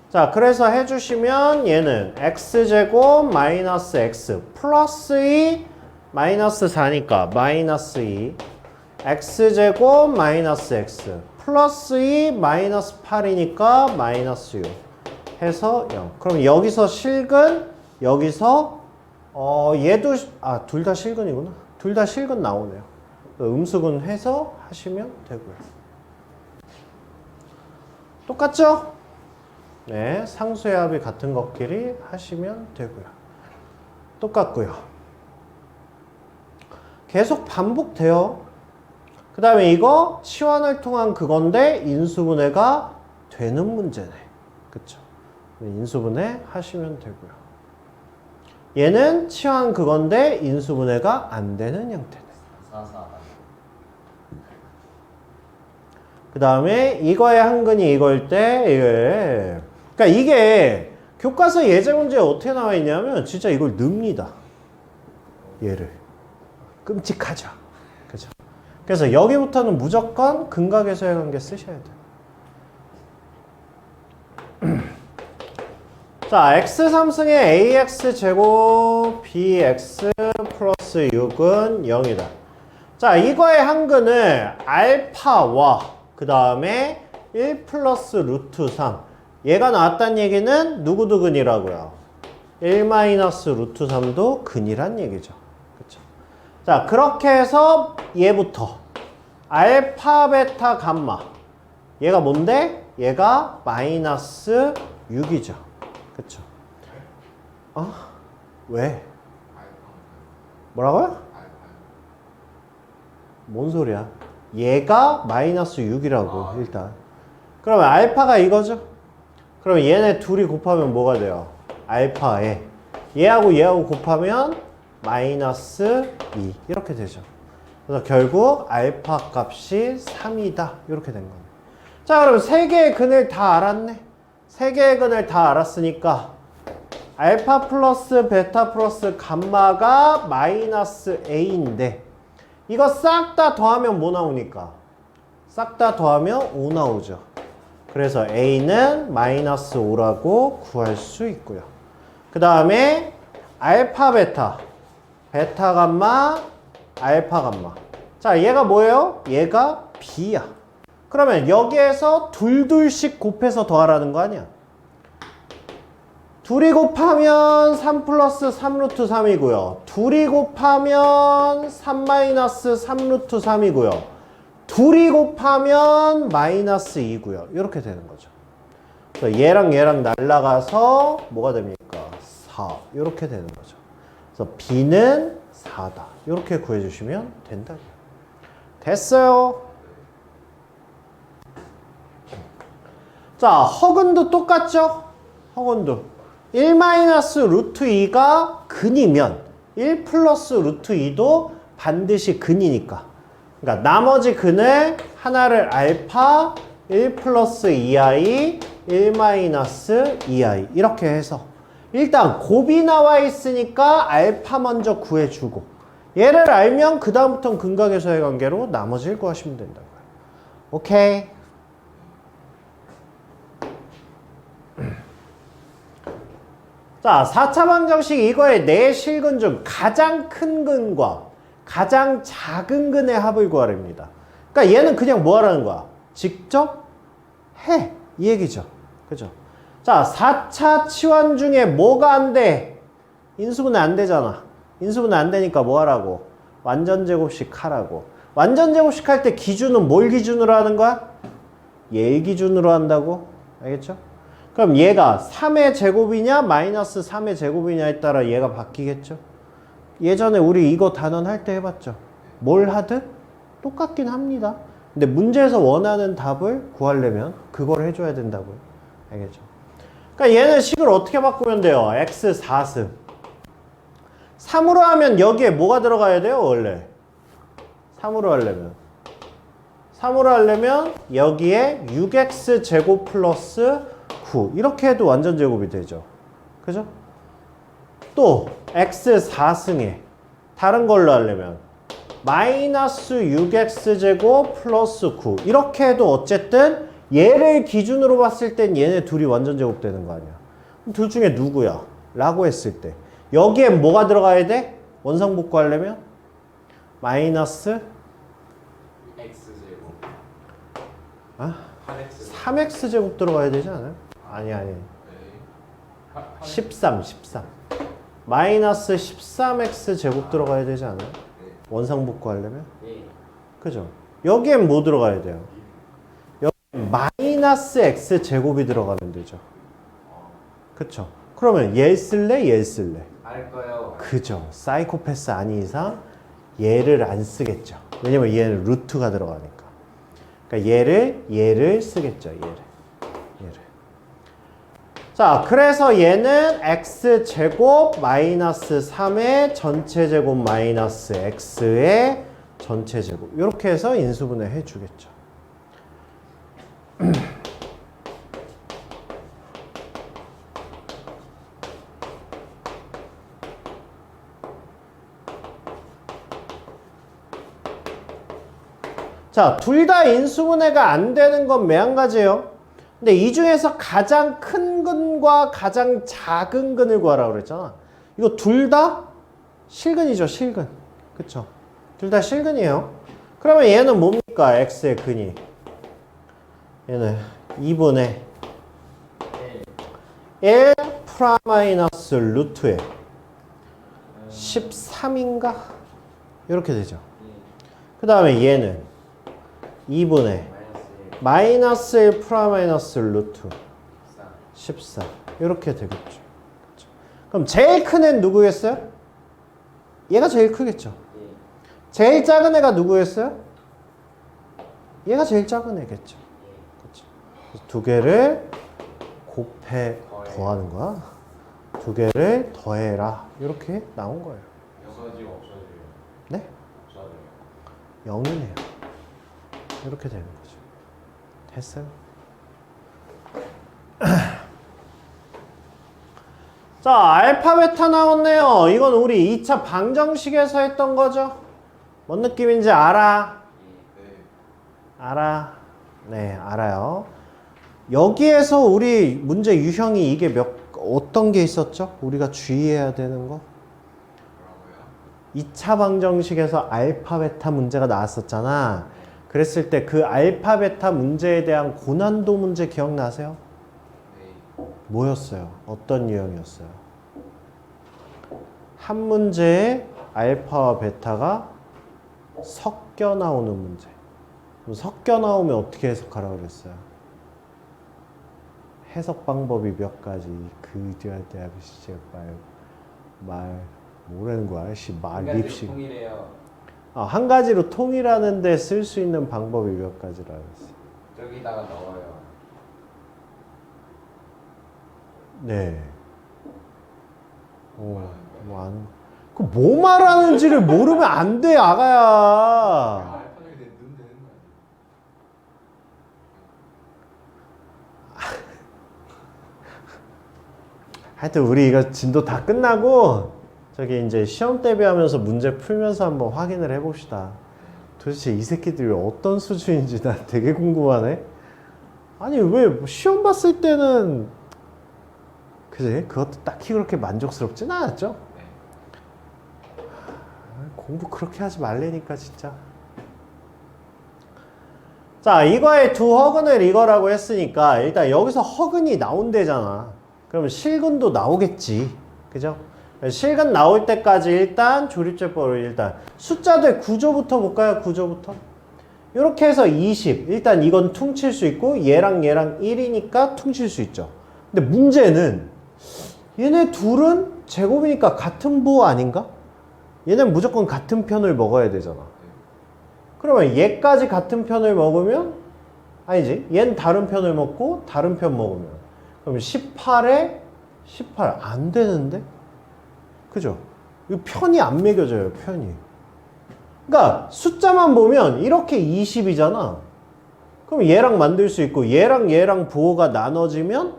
자, 그래서 해주시면 얘는 x제곱 마이너스 x 플러스 2 마이너스 4니까 마이너스 2 x제곱 마이너스 x 플러스 2 마이너스 8이니까 마이너스 6 해서 0. 그럼 여기서 실근, 여기서 얘도 둘 다 실근이구나. 둘 다 실근 나오네요. 음수근 해서 하시면 되고요. 똑같죠? 네, 상수의 합이 같은 것끼리 하시면 되고요. 똑같고요. 계속 반복돼요. 그 다음에 이거 치환을 통한 그건데 인수분해가 되는 문제네. 그쵸? 인수분해 하시면 되고요. 얘는 치환 그건데 인수분해가 안 되는 형태네. 그 다음에 이거의 한근이 이거일 때 그러니까 이게 교과서 예제 문제에 어떻게 나와 있냐면 진짜 이걸 넣습니다. 얘를. 끔찍하죠. 그죠? 그래서 여기부터는 무조건 근각에서의 관계 쓰셔야 돼요. 자, x3승의 ax제곱 bx 플러스 6은 0이다. 자, 이거의 한근을 알파와 그 다음에 1 플러스 루트 3. 얘가 나왔다는 얘기는 누구도 근이라고요? 1 마이너스 루트 3도 근이란 얘기죠. 그쵸? 자, 그렇게 해서 얘부터 알파, 베타, 감마. 얘가 뭔데? 얘가 마이너스 6이죠. 그쵸? 왜? 뭐라고요? 뭔 소리야? 얘가 마이너스 6이라고 일단. 그러면 알파가 이거죠? 그럼 얘네 둘이 곱하면 뭐가 돼요? 알파에 얘하고 얘하고 곱하면 마이너스 2 이렇게 되죠. 그래서 결국 알파 값이 3이다 이렇게 된 거네. 자, 그럼 세 개의 근을 다 알았네. 세 개의 근을 다 알았으니까 알파 플러스 베타 플러스 감마가 마이너스 a인데 이거 싹 다 더하면 뭐 나오니까? 싹 다 더하면 5 나오죠. 그래서 a는 마이너스 5라고 구할 수 있고요. 그 다음에 알파 베타, 베타 감마, 알파 감마. 자, 얘가 뭐예요? 얘가 b야. 그러면 여기에서 둘둘씩 곱해서 더하라는 거 아니야? 둘이 곱하면 3 플러스 3 루트 3이고요. 둘이 곱하면 3 마이너스 3 루트 3이고요. 둘이 곱하면 마이너스 2고요. 이렇게 되는 거죠. 그래서 얘랑 얘랑 날라가서 뭐가 됩니까? 4. 이렇게 되는 거죠. 그래서 b는 4다. 이렇게 구해주시면 된다. 됐어요. 자, 허근도 똑같죠? 허근도 1 마이너스 루트 2가 근이면 1 플러스 루트 2도 반드시 근이니까. 그러니까 나머지 근을 하나를 알파 1 플러스 2i 1 마이너스 2i 이렇게 해서 일단 곱이 나와 있으니까 알파 먼저 구해주고 얘를 알면 그 다음부터는 근각에서의 관계로 나머지를 구하시면 된다고요. 오케이. 자, 4차 방정식 이거의 네 실근 중 가장 큰 근과 가장 작은 근의 합을 구하랍니다. 그러니까 얘는 그냥 뭐 하라는 거야? 직접 해. 이 얘기죠. 그죠? 자, 4차 치환 중에 뭐가 안 돼? 인수분해 안 되잖아. 인수분해 안 되니까 뭐 하라고? 완전 제곱식 하라고. 완전 제곱식 할 때 기준은 뭘 기준으로 하는 거야? 얘 기준으로 한다고. 알겠죠? 그럼 얘가 3의 제곱이냐 마이너스 3의 제곱이냐에 따라 얘가 바뀌겠죠? 예전에 우리 이거 단원할 때 해봤죠? 뭘 하든 똑같긴 합니다. 근데 문제에서 원하는 답을 구하려면 그걸 해줘야 된다고요. 알겠죠? 그러니까 얘는 식을 어떻게 바꾸면 돼요? x 4승 3으로 하면 여기에 뭐가 들어가야 돼요? 원래 3으로 하려면 여기에 6x 제곱 플러스 9 이렇게 해도 완전 제곱이 되죠. 그죠? 또 x 4승에 다른 걸로 하려면 마이너스 6x 제곱 플러스 9 이렇게 해도 어쨌든 얘를 기준으로 봤을 땐 얘네 둘이 완전 제곱 되는 거 아니야. 둘 중에 누구야? 라고 했을 때 여기에 뭐가 들어가야 돼? 원상복구 하려면 마이너스 x제곱 3x 제곱 들어가야 되지 않아요? 아니 13 마이너스 13x 제곱 들어가야 되지 않아요? 원상복구 하려면? 그죠? 여기엔 뭐 들어가야 돼요? 여기 마이너스 x 제곱이 들어가면 되죠. 그쵸? 그러면 얘 쓸래? 얘 쓸래? 알 거요. 그죠. 사이코패스 아닌 이상 얘를 안 쓰겠죠. 왜냐면 얘는 루트가 들어가니까. 그러니까 얘를 쓰겠죠. 얘를. 자, 그래서 얘는 x제곱 마이너스 3의 전체 제곱 마이너스 x의 전체 제곱. 이렇게 해서 인수분해 해주겠죠. 자, 둘 다 인수분해가 안 되는 건 매한 가지예요. 근데 이 중에서 가장 큰 근과 가장 작은 근을 구하라고 그랬잖아. 이거 둘 다 실근이죠, 실근. 그쵸? 둘 다 실근이에요. 그러면 얘는 뭡니까? x의 근이. 얘는 2분의 1 프라 마이너스 루트에 13인가? 이렇게 되죠. 그 다음에 얘는 2분의 마이너스 1 프라 마이너스 루트 14 이렇게 되겠죠. 그렇죠? 그럼 제일 큰 애는 누구겠어요? 얘가 제일 크겠죠. 제일 작은 애가 누구였어요? 얘가 제일 작은 애겠죠. 그렇죠. 그래서 두 개를 더하는 거야. 두 개를 더해라. 이렇게 나온 거예요. 없어지고 없어져요. 네? 없어져요. 0이네요. 이렇게 되는 거죠. 됐어요? 자, 알파 베타 나왔네요. 이건 우리 2차 방정식에서 했던 거죠. 뭔 느낌인지 알아? 알아? 네, 알아요. 여기에서 우리 문제 유형이 이게 어떤 게 있었죠? 우리가 주의해야 되는 거? 2차 방정식에서 알파 베타 문제가 나왔었잖아. 그랬을 때 그 알파 베타 문제에 대한 고난도 문제 기억나세요? 뭐였어요? 어떤 유형이었어요? 한 문제에 알파와 베타가 섞여 나오는 문제. 그럼 섞여 나오면 어떻게 해석하라고 그랬어요? 해석 방법이 몇 가지. 뭐라는 거야? 립식. 통일해요. 한 가지로 통일하는데 쓸 수 있는 방법이 몇 가지라 했어요. 저기다가 넣어요. 네. 뭐 말하는지를 모르면 안 돼, 아가야. 알파적이 넣으면 되는 거 아니야? 하여튼 우리 이거 진도 다 끝나고 저기 이제 시험 대비하면서 문제 풀면서 한번 확인을 해봅시다. 도대체 이 새끼들이 어떤 수준인지 나 되게 궁금하네. 아니 왜 시험 봤을 때는 그지? 그것도 딱히 그렇게 만족스럽진 않았죠? 공부 그렇게 하지 말라니까 진짜. 자, 이거의 두 허근을 이거라고 했으니까 일단 여기서 허근이 나온대잖아. 그러면 실근도 나오겠지. 그죠? 실근 나올 때까지 일단 조립제법을 일단 숫자들 구조부터 볼까요? 구조부터. 이렇게 해서 20. 일단 이건 퉁칠 수 있고 얘랑 1이니까 퉁칠 수 있죠. 근데 문제는 얘네 둘은 제곱이니까 같은 부호 아닌가? 얘는 무조건 같은 편을 먹어야 되잖아. 그러면 얘까지 같은 편을 먹으면 아니지. 얘는 다른 편을 먹고 다른 편 먹으면 그럼 18에 18 안 되는데? 그죠? 이 편이 안 매겨져요. 편이. 그러니까 숫자만 보면 이렇게 20이잖아. 그럼 얘랑 만들 수 있고 얘랑 부호가 나눠지면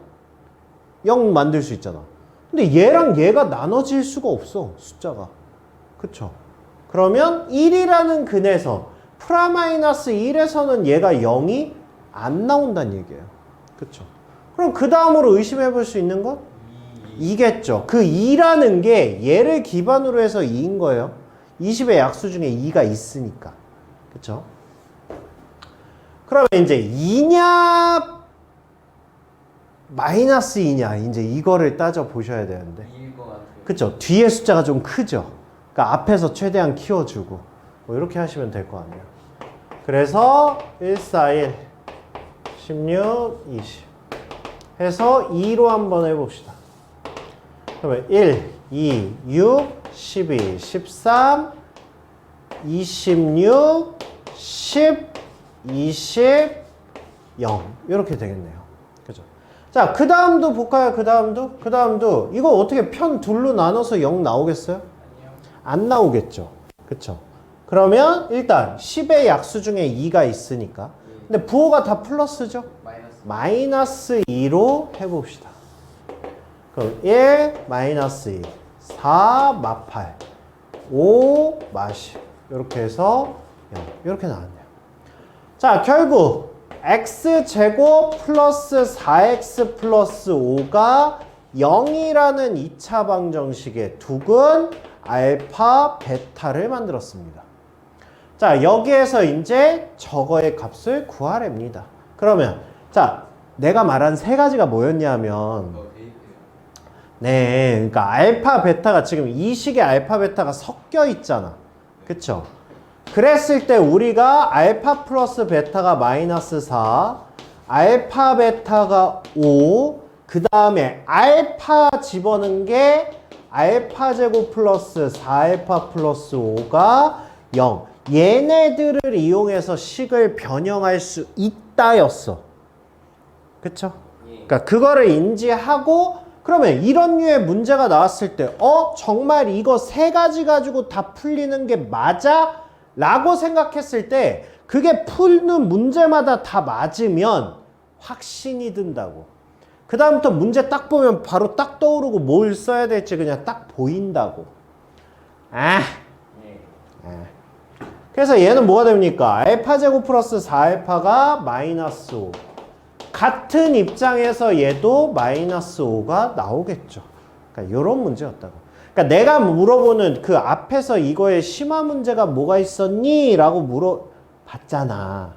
0 만들 수 있잖아. 근데 얘랑 얘가 나눠질 수가 없어. 숫자가. 그쵸? 그러면 1이라는 근에서 프라마이너스 1에서는 얘가 0이 안 나온다는 얘기예요. 그쵸? 그럼 그 다음으로 의심해 볼 수 있는 건 2겠죠. 그 2라는 게 얘를 기반으로 해서 2인 거예요. 20의 약수 중에 2가 있으니까. 그쵸? 그러면 이제 2냐 마이너스 2냐 이제 이거를 따져 보셔야 되는데. 2일 것 같아요. 그쵸? 뒤에 숫자가 좀 크죠. 그러니까 앞에서 최대한 키워주고 뭐 이렇게 하시면 될 거 아니에요. 그래서 1, 4, 1, 16, 20 해서 2로 한번 해봅시다. 그러면 1, 2, 6, 12, 13, 26, 10, 20, 0 이렇게 되겠네요. 그죠? 자, 그 다음도 볼까요? 그 다음도 이거 어떻게 편 둘로 나눠서 0 나오겠어요? 아니요. 안 나오겠죠. 그쵸? 그러면 일단 10의 약수 중에 2가 있으니까. 근데 부호가 다 플러스죠? 마이너스 2로 해봅시다. 그럼 1 마이너스 2, 4 마팔, 5 마십 이렇게 해서 0 이렇게 나왔네요. 자, 결국 x제곱 플러스 4x 플러스 5가 0이라는 2차 방정식의 둑은 알파, 베타를 만들었습니다. 자, 여기에서 이제 저거의 값을 구하랍니다. 그러면 자, 내가 말한 세 가지가 뭐였냐면 네, 그러니까 알파, 베타가 지금 이 식의 알파, 베타가 섞여 있잖아. 그쵸? 그랬을 때 우리가 알파 플러스 베타가 마이너스 4, 알파, 베타가 5, 그 다음에 알파 집어넣은 게 알파 제곱 플러스 4알파 플러스 5가 0. 얘네들을 이용해서 식을 변형할 수 있다였어. 그쵸? 그러니까 그거를 인지하고 그러면 이런 류의 문제가 나왔을 때 정말 이거 세 가지 가지고 다 풀리는 게 맞아? 라고 생각했을 때 그게 푸는 문제마다 다 맞으면 확신이 든다고. 그 다음부터 문제 딱 보면 바로 딱 떠오르고 뭘 써야 될지 그냥 딱 보인다고. 그래서 얘는 뭐가 됩니까? 알파 제곱 플러스 4알파가 마이너스 5. 같은 입장에서 얘도 마이너스 5가 나오겠죠. 그러니까 이런 문제였다고. 그러니까 내가 물어보는 그 앞에서 이거에 심화 문제가 뭐가 있었니? 라고 물어봤잖아.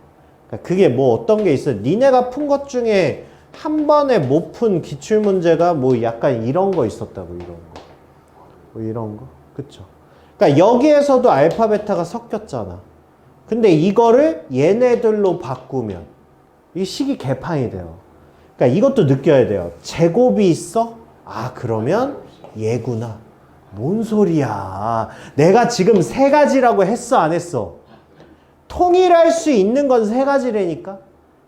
그러니까 그게 뭐 어떤 게 있어? 니네가 푼 것 중에 한 번에 못 푼 기출문제가 뭐 약간 이런 거 있었다고. 이런 거. 뭐 이런 거. 그쵸? 그러니까 여기에서도 알파, 베타가 섞였잖아. 근데 이거를 얘네들로 바꾸면 이 식이 개판이 돼요. 그러니까 이것도 느껴야 돼요. 제곱이 있어? 그러면 얘구나. 뭔 소리야. 내가 지금 세 가지라고 했어, 안 했어? 통일할 수 있는 건 세 가지라니까?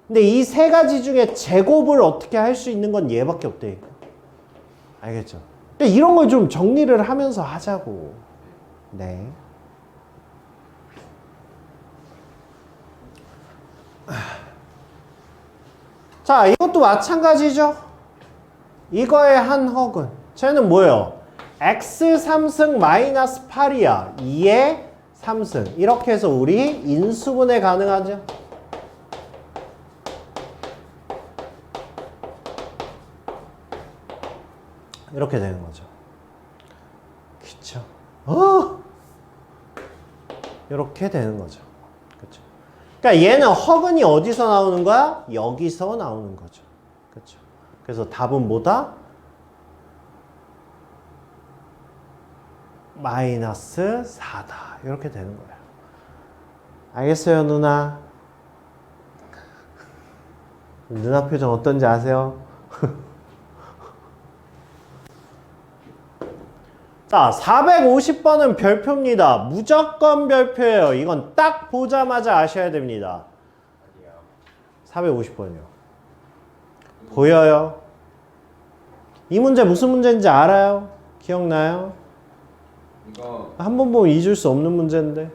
근데 이 세 가지 중에 제곱을 어떻게 할 수 있는 건 얘밖에 없다니까. 알겠죠? 근데 이런 걸 좀 정리를 하면서 하자고. 네. 자, 이것도 마찬가지죠. 이거의 한 헉은 쟤는 뭐예요? x 3승 마이너스 8이야. 2의 3승. 이렇게 해서 우리 인수분해 가능하죠? 이렇게 되는 거죠. 그쵸? 이렇게 되는 거죠. 그쵸? 그러니까 얘는 허근이 어디서 나오는 거야? 여기서 나오는 거죠. 그쵸? 그래서 답은 뭐다? 마이너스 4다. 이렇게 되는 거예요. 알겠어요, 누나? 누나 표정 어떤지 아세요? 자, 450번은 별표입니다. 무조건 별표예요. 이건 딱 보자마자 아셔야 됩니다. 450번이요. 보여요? 이 문제 무슨 문제인지 알아요? 기억나요? 이거 한 번 보면 잊을 수 없는 문제인데.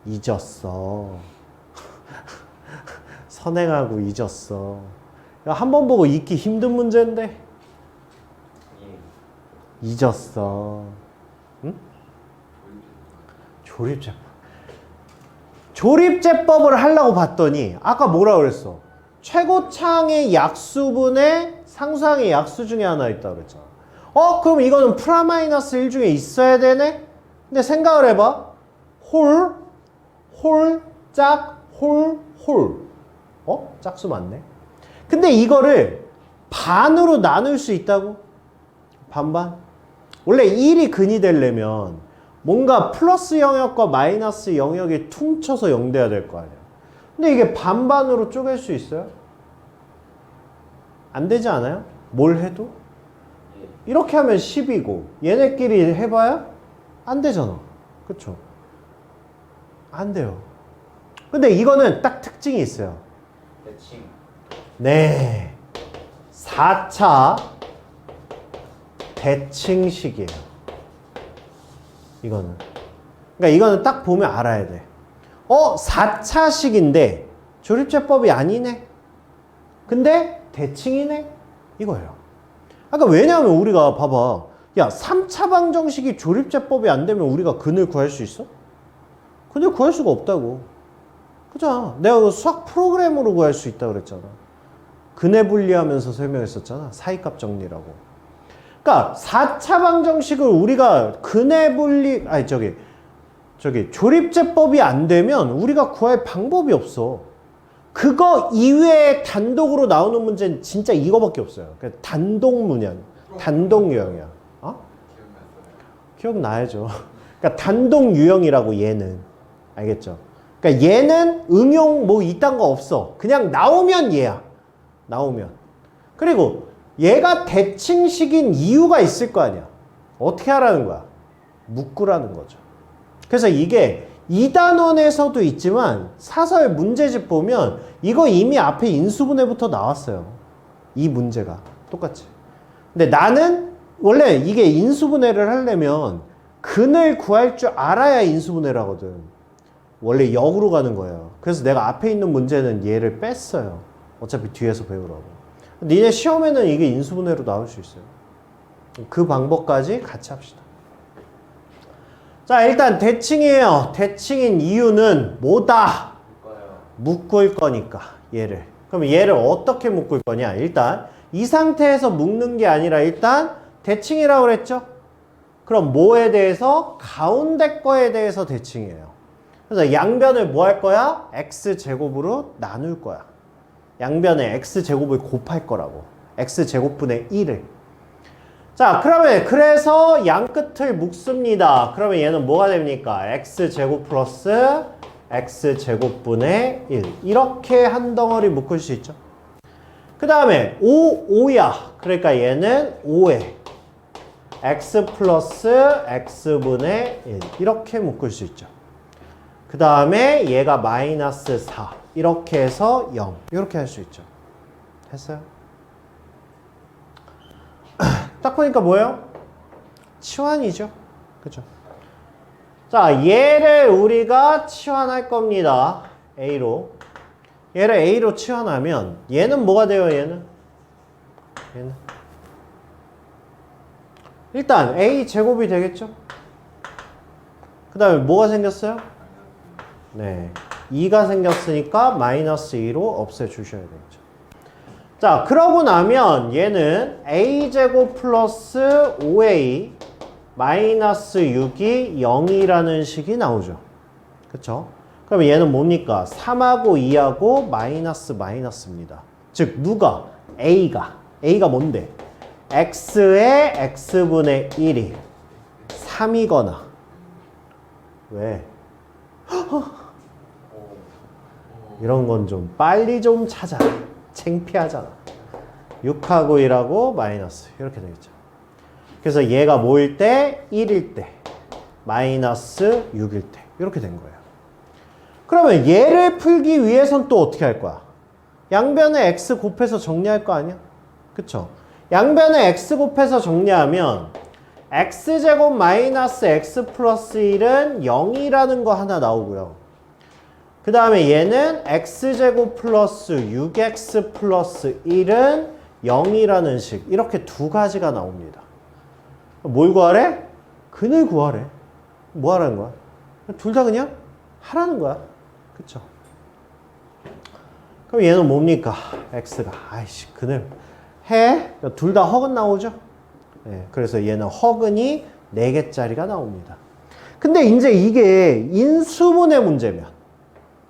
잊었어. 선행하고 잊었어. 한 번 보고 잊기 힘든 문제인데. 잊었어. 응? 조립제법. 조립제법을 하려고 봤더니 아까 뭐라 그랬어? 최고창의 약수분의 상수항의 약수 중에 하나 있다 그랬잖아. 그럼 이거는 프라마이너스 1 중에 있어야 되네? 근데 생각을 해봐. 홀, 짝, 홀. 짝수 맞네? 근데 이거를 반으로 나눌 수 있다고? 반반? 원래 1이 근이 되려면 뭔가 플러스 영역과 마이너스 영역이 퉁쳐서 0 돼야 될 거 아니야. 근데 이게 반반으로 쪼갤 수 있어요? 안 되지 않아요? 뭘 해도? 이렇게 하면 10이고 얘네끼리 해봐야 안 되잖아. 그쵸? 안 돼요. 근데 이거는 딱 특징이 있어요. 대칭. 네. 4차 대칭식이에요. 이거는. 그러니까 이거는 딱 보면 알아야 돼. 4차식인데 조립제법이 아니네. 근데 대칭이네. 이거예요. 아까 왜냐하면 우리가 봐봐. 야, 3차 방정식이 조립제법이 안 되면 우리가 근을 구할 수 있어? 근을 구할 수가 없다고. 그죠? 내가 수학 프로그램으로 구할 수 있다고 그랬잖아. 근해 분리하면서 설명했었잖아. 사이값 정리라고. 그러니까 4차 방정식을 우리가 근해 분리 저기 조립제법이 안 되면 우리가 구할 방법이 없어. 그거 이외에 단독으로 나오는 문제는 진짜 이거밖에 없어요. 그러니까 단독 문양, 단독 유형이야. 기억나야죠. 그러니까 단독 유형이라고 얘는. 알겠죠? 그러니까 얘는 응용 뭐 이딴 거 없어. 그냥 나오면 얘야. 나오면. 그리고 얘가 대칭식인 이유가 있을 거 아니야. 어떻게 하라는 거야? 묶으라는 거죠. 그래서 이게 2단원에서도 있지만 사설 문제집 보면 이거 이미 앞에 인수분해부터 나왔어요. 이 문제가. 똑같이. 근데 나는 원래 이게 인수분해를 하려면 근을 구할 줄 알아야 인수분해를 하거든. 원래 역으로 가는 거예요. 그래서 내가 앞에 있는 문제는 얘를 뺐어요. 어차피 뒤에서 배우라고. 니네 시험에는 이게 인수분해로 나올 수 있어요. 그 방법까지 같이 합시다. 자, 일단 대칭이에요. 대칭인 이유는 뭐다? 묶을 거니까 얘를. 그럼 얘를 어떻게 묶을 거냐? 일단 이 상태에서 묶는 게 아니라 일단 대칭이라고 그랬죠? 그럼 뭐에 대해서? 가운데 거에 대해서 대칭이에요. 그래서 양변을 뭐 할 거야? x제곱으로 나눌 거야. 양변에 x제곱을 곱할 거라고. x제곱분의 1을. 자, 그러면 그래서 양끝을 묶습니다. 그러면 얘는 뭐가 됩니까? x제곱 플러스 x제곱분의 1. 이렇게 한 덩어리 묶을 수 있죠. 그 다음에 5야. 그러니까 얘는 5에 x 플러스 x분의 1. 이렇게 묶을 수 있죠. 그 다음에 얘가 마이너스 4. 이렇게 해서 0. 이렇게 할 수 있죠. 했어요? 딱 보니까 뭐예요? 치환이죠. 그죠? 자, 얘를 우리가 치환할 겁니다. A로. 얘를 A로 치환하면 얘는 뭐가 돼요? 얘는? 일단 A 제곱이 되겠죠? 그 다음에 뭐가 생겼어요? 네. 2가 생겼으니까 마이너스 2로 없애주셔야 되겠죠. 자, 그러고 나면 얘는 a제곱 플러스 5a 마이너스 6이 0이라는 식이 나오죠. 그쵸? 그럼 얘는 뭡니까? 3하고 2하고 마이너스입니다. 즉 누가? a가 뭔데? x의 x분의 1이 3이거나 왜? 이런 건 좀 빨리 좀 찾아. 창피하잖아. 6하고 1하고 마이너스 이렇게 되겠죠. 그래서 얘가 뭐일 때? 1일 때 마이너스 6일 때 이렇게 된 거예요. 그러면 얘를 풀기 위해선 또 어떻게 할 거야? 양변에 x 곱해서 정리할 거 아니야? 그쵸? 양변에 x 곱해서 정리하면 x제곱 마이너스 x 플러스 1은 0이라는 거 하나 나오고요. 그 다음에 얘는 x제곱 플러스 6x 플러스 1은 0이라는 식. 이렇게 두 가지가 나옵니다. 뭘 구하래? 근을 구하래. 뭐 하라는 거야? 둘 다 그냥 하라는 거야. 그쵸? 그럼 얘는 뭡니까? x가. 아이씨, 근을 해? 둘 다 허근 나오죠? 네, 그래서 얘는 허근이 4개짜리가 나옵니다. 근데 이제 이게 인수분해 문제면,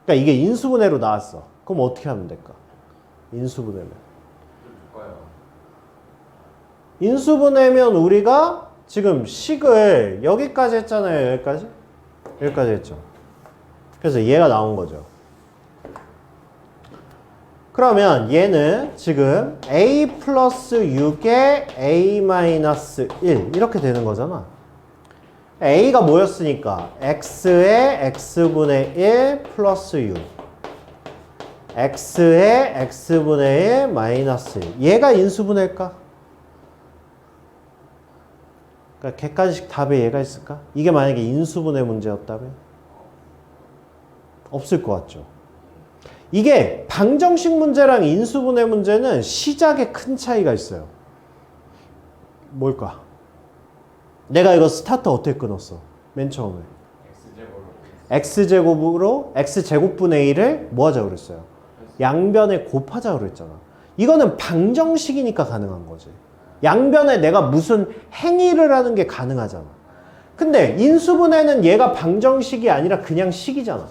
그러니까 이게 인수분해로 나왔어. 그럼 어떻게 하면 될까? 인수분해면. 인수분해면 우리가 지금 식을 여기까지 했잖아요. 여기까지? 여기까지 했죠. 그래서 얘가 나온 거죠. 그러면 얘는 지금 a 플러스 6에 a 마이너스 1 이렇게 되는 거잖아. a가 뭐였으니까 x에 x분의 1 플러스 6 x에 x분의 1 마이너스 1 얘가 인수분해일까? 그러니까 객관식 답에 얘가 있을까? 이게 만약에 인수분해 문제였다면? 없을 것 같죠. 이게 방정식 문제랑 인수분해 문제는 시작에 큰 차이가 있어요. 뭘까? 내가 이거 스타트 어떻게 끊었어? 맨 처음에. x제곱으로 x제곱분의 1을 뭐 하자고 그랬어요? 양변에 곱하자고 그랬잖아. 이거는 방정식이니까 가능한 거지. 양변에 내가 무슨 행위를 하는 게 가능하잖아. 근데 인수분해는 얘가 방정식이 아니라 그냥 식이잖아.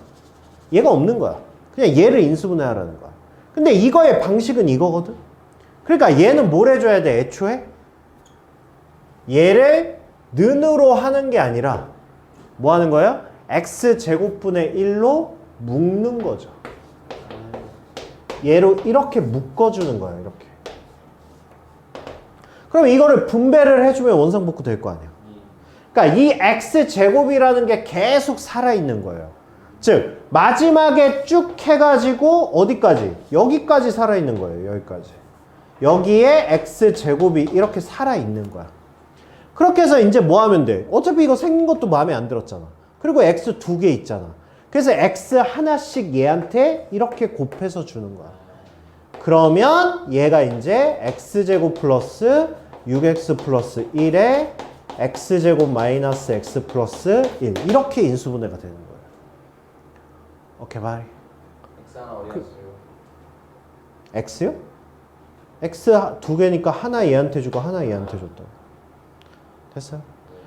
얘가 없는 거야. 그냥 얘를 인수분해하라는 거야. 근데 이거의 방식은 이거거든. 그러니까 얘는 뭘 해줘야 돼? 애초에 얘를 는으로 하는 게 아니라 뭐 하는 거예요? x제곱분의 1로 묶는 거죠. 얘로 이렇게 묶어주는 거예요. 이렇게. 그럼 이거를 분배를 해주면 원상복구 될 거 아니야. 그러니까 이 x제곱이라는 게 계속 살아있는 거예요. 즉 마지막에 쭉 해가지고 어디까지? 여기까지 살아있는 거예요. 여기까지. 여기에 x제곱이 이렇게 살아있는 거야. 그렇게 해서 이제 뭐 하면 돼? 어차피 이거 생긴 것도 마음에 안 들었잖아. 그리고 x 2개 있잖아. 그래서 x 하나씩 얘한테 이렇게 곱해서 주는 거야. 그러면 얘가 이제 x제곱 플러스 6x 플러스 1에 x제곱 마이너스 x 플러스 1 이렇게 인수분해가 되는 거예요. 오케이, 바이. x 하나 어디 갔어요? x요? x 2개니까 하나 얘한테 주고 하나 얘한테 줬다. 됐어요?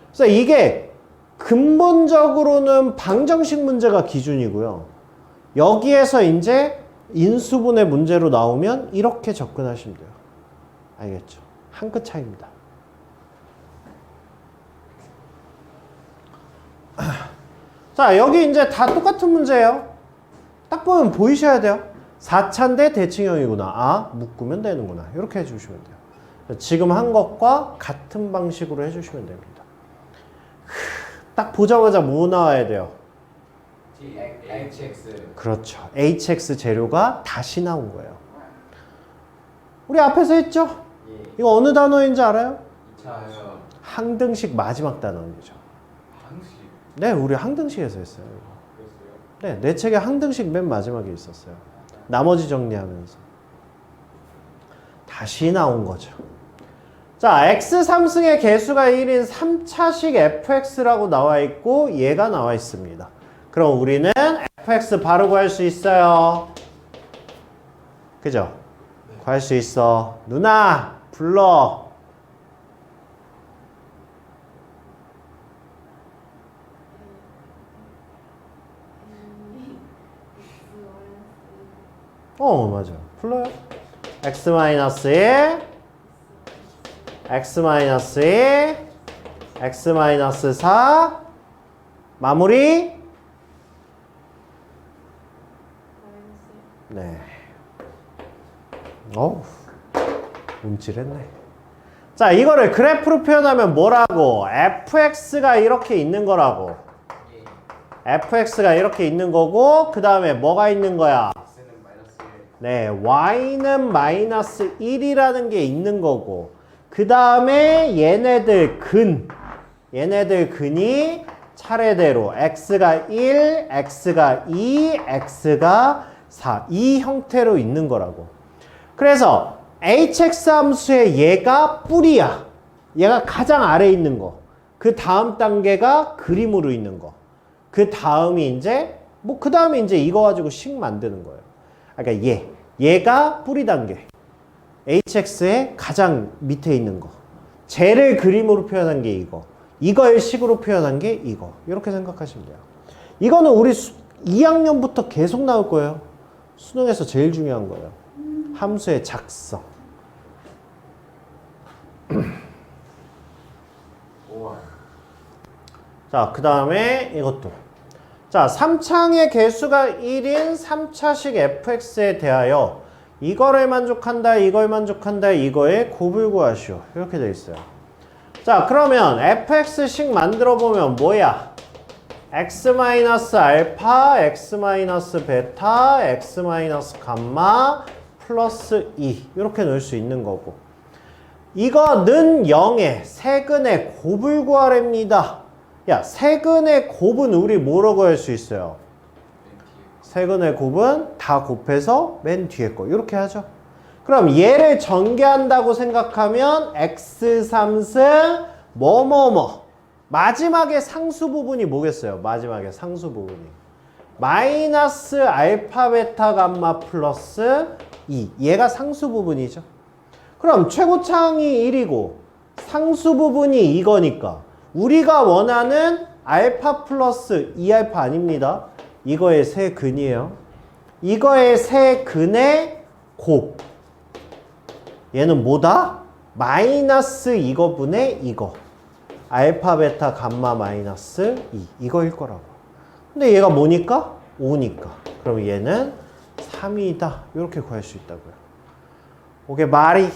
그래서 이게 근본적으로는 방정식 문제가 기준이고요. 여기에서 이제 인수분해 문제로 나오면 이렇게 접근하시면 돼요. 알겠죠? 한 끗 차이입니다. 자, 여기 이제 다 똑같은 문제예요. 딱 보면 보이셔야 돼요. 4차인데 대칭형이구나. 아, 묶으면 되는구나. 이렇게 해주시면 돼요. 지금 한 것과 같은 방식으로 해주시면 됩니다. 딱 보자마자 뭐 나와야 돼요? hx. 그렇죠. hx 재료가 다시 나온 거예요. 우리 앞에서 했죠? 예. 이거 어느 단어인지 알아요? 2차요. 항등식 마지막 단어이죠. 항식. 네, 우리 항등식에서 했어요. 그랬어요? 네, 내 책에 항등식 맨 마지막에 있었어요. 나머지 정리하면서. 다시 나온 거죠. 자, x3승의 개수가 1인 3차식 fx라고 나와 있고 얘가 나와 있습니다. 그럼 우리는 fx 바로 구할 수 있어요. 그죠? 구할 수 있어. 누나 불러. 맞아. 불러요. x-1 x-2 x-4 마무리. 네. 움찔했네. 자, 이거를 그래프로 표현하면 뭐라고? fx가 이렇게 있는 거라고. fx가 이렇게 있는 거고 그 다음에 뭐가 있는 거야? x는 마이너스 1. 네, y는 마이너스 1이라는 게 있는 거고 그 다음에 얘네들 근이 차례대로 x가 1, x가 2, x가 4 이 형태로 있는 거라고. 그래서 hx 함수의 얘가 뿌리야. 얘가 가장 아래에 있는 거. 그 다음 단계가 그림으로 있는 거. 그 다음이 이제 그 다음에 이제 이거 가지고 식 만드는 거예요. 그러니까 얘가 뿌리 단계. hx의 가장 밑에 있는 거. 쟤를 그림으로 표현한 게 이거. 이거를 식으로 표현한 게 이거. 이렇게 생각하시면 돼요. 이거는 우리 2학년부터 계속 나올 거예요. 수능에서 제일 중요한 거예요. 함수의 작성. 자, 그 다음에 이것도. 자, 3창의 개수가 1인 3차식 fx에 대하여 이거를 만족한다, 이걸 만족한다, 이거의 곱을 구하시오. 이렇게 돼 있어요. 자, 그러면 fx식 만들어 보면 뭐야? x-알파, x-베타, x-감마 플러스 2 이렇게 넣을 수 있는 거고, 이거는 0에 세근의 곱을 구하랍니다. 야, 세근의 곱은 우리 뭐로 구할 수 있어요? 세근의 곱은 다 곱해서 맨 뒤에 거 이렇게 하죠. 그럼 얘를 전개한다고 생각하면 x3승 뭐뭐뭐, 마지막에 상수 부분이 뭐겠어요? 마지막에 상수 부분이 마이너스 알파 베타 감마 플러스 2, 얘가 상수 부분이죠. 그럼 최고차항이 1이고 상수 부분이 이거니까 우리가 원하는 알파 플러스 2알파 아닙니다. 이거의 세근이에요. 이거의 세근의 곱, 얘는 뭐다? 마이너스 이거분의 이거, 알파 베타 감마 마이너스 2 이거일 거라고. 근데 얘가 뭐니까? 5니까 그럼 얘는 3이다 이렇게 구할 수 있다고요. 오케이, 말이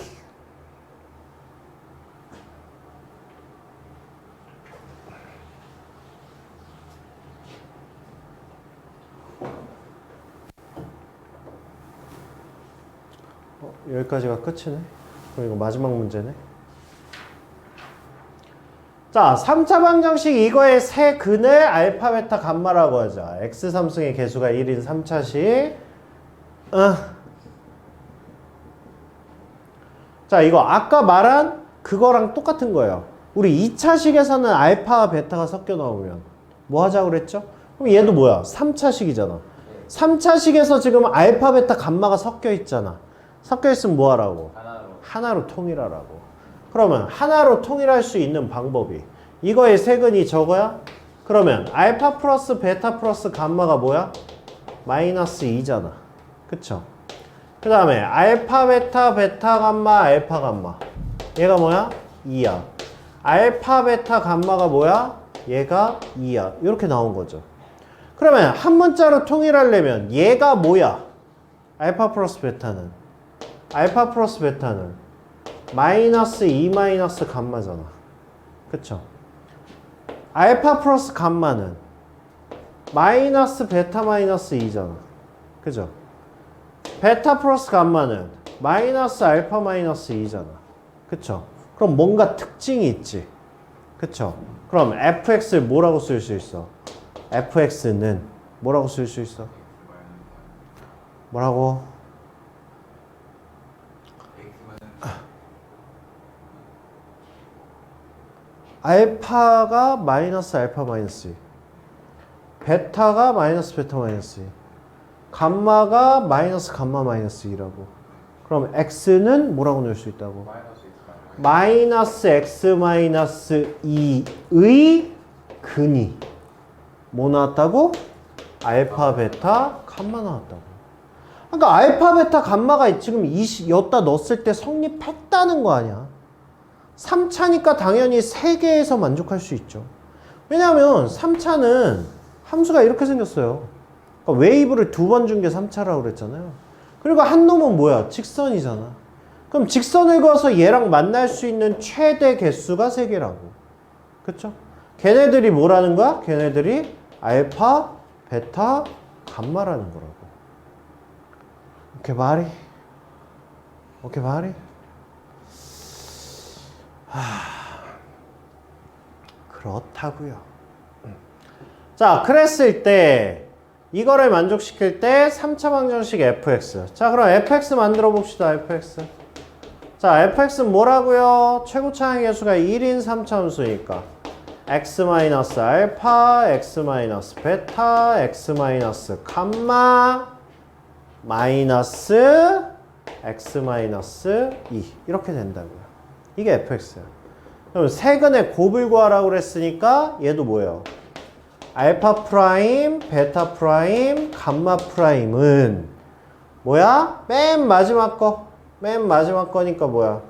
여기까지가 끝이네. 그럼 이거 마지막 문제네. 자, 3차 방정식 이거의 세근을 알파 베타 감마라고 하자. x3승의 개수가 1인 3차식. 자, 이거 아까 말한 그거랑 똑같은 거예요. 우리 2차식에서는 알파와 베타가 섞여 나오면 뭐 하자고 그랬죠? 그럼 얘도 뭐야? 3차식이잖아. 3차식에서 지금 알파 베타 감마가 섞여 있잖아. 섞여 있으면 뭐 하라고? 하나로 통일하라고. 그러면 하나로 통일할 수 있는 방법이, 이거의 세근이 저거야? 그러면 알파 플러스 베타 플러스 감마가 뭐야? 마이너스 2잖아. 그쵸? 그 다음에 알파 베타 베타 감마 알파 감마, 얘가 뭐야? 2야. 알파 베타 감마가 뭐야? 얘가 2야. 이렇게 나온 거죠. 그러면 한 문자로 통일하려면 얘가 뭐야? 알파 플러스 베타는 마이너스 2 마이너스 감마잖아. 그쵸? 알파 플러스 감마는 마이너스 베타 마이너스 2잖아. 그죠? 베타 플러스 감마는 마이너스 알파 마이너스 2잖아. 그쵸? 그럼 뭔가 특징이 있지. 그쵸? 그럼 fx를 뭐라고 쓸 수 있어? fx는 뭐라고 쓸 수 있어? 뭐라고? 알파가 마이너스 알파 마이너스 2, 베타가 마이너스 베타 마이너스 2, 감마가 마이너스 감마 마이너스 2라고. 그럼 x는 뭐라고 넣을 수 있다고? 마이너스 x 마이너스 2의 근이 뭐 나왔다고? 알파 베타 감마 나왔다고. 그러니까 알파 베타 감마가 지금 여기다 넣었을 때 성립했다는 거 아니야. 3차니까 당연히 3개에서 만족할 수 있죠. 왜냐하면 3차는 함수가 이렇게 생겼어요. 그러니까 웨이브를 2번 준 게 3차라고 그랬잖아요. 그리고 한 놈은 뭐야? 직선이잖아. 그럼 직선을 그어서 얘랑 만날 수 있는 최대 개수가 3개라고. 그쵸? 걔네들이 뭐라는 거야? 걔네들이 알파, 베타, 감마라는 거라고. 오케이 말이? 그렇다고요. 자, 그랬을 때 이거를 만족시킬 때 3차 방정식 fx. 자, 그럼 fx 만들어 봅시다. fx. 자, fx는 뭐라고요? 최고차항의 개수가 1인 3차 함수니까 x-알파, x-베타, x-감마 마이너스 x-2 이렇게 된다고요. 이게 fx야. 그럼 세근의 곱을 구하라고 그랬으니까 얘도 뭐예요? 알파 프라임, 베타 프라임, 감마 프라임은 뭐야? 맨 마지막 거니까 뭐야?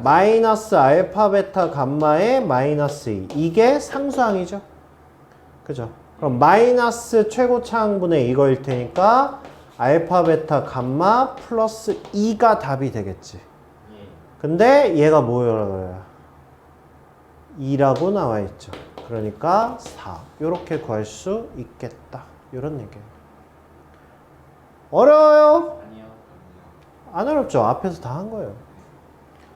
마이너스 알파 베타 감마의 마이너스 2. 이게 상수항이죠. 그죠? 그럼 마이너스 최고차항분의 이거일 테니까 알파, 베타, 감마 플러스 2가 답이 되겠지. 예. 근데 얘가 뭐예요? 2라고 나와 있죠. 그러니까 4. 이렇게 구할 수 있겠다. 이런 얘기예요. 어려워요? 아니요. 안 어렵죠? 앞에서 다 한 거예요.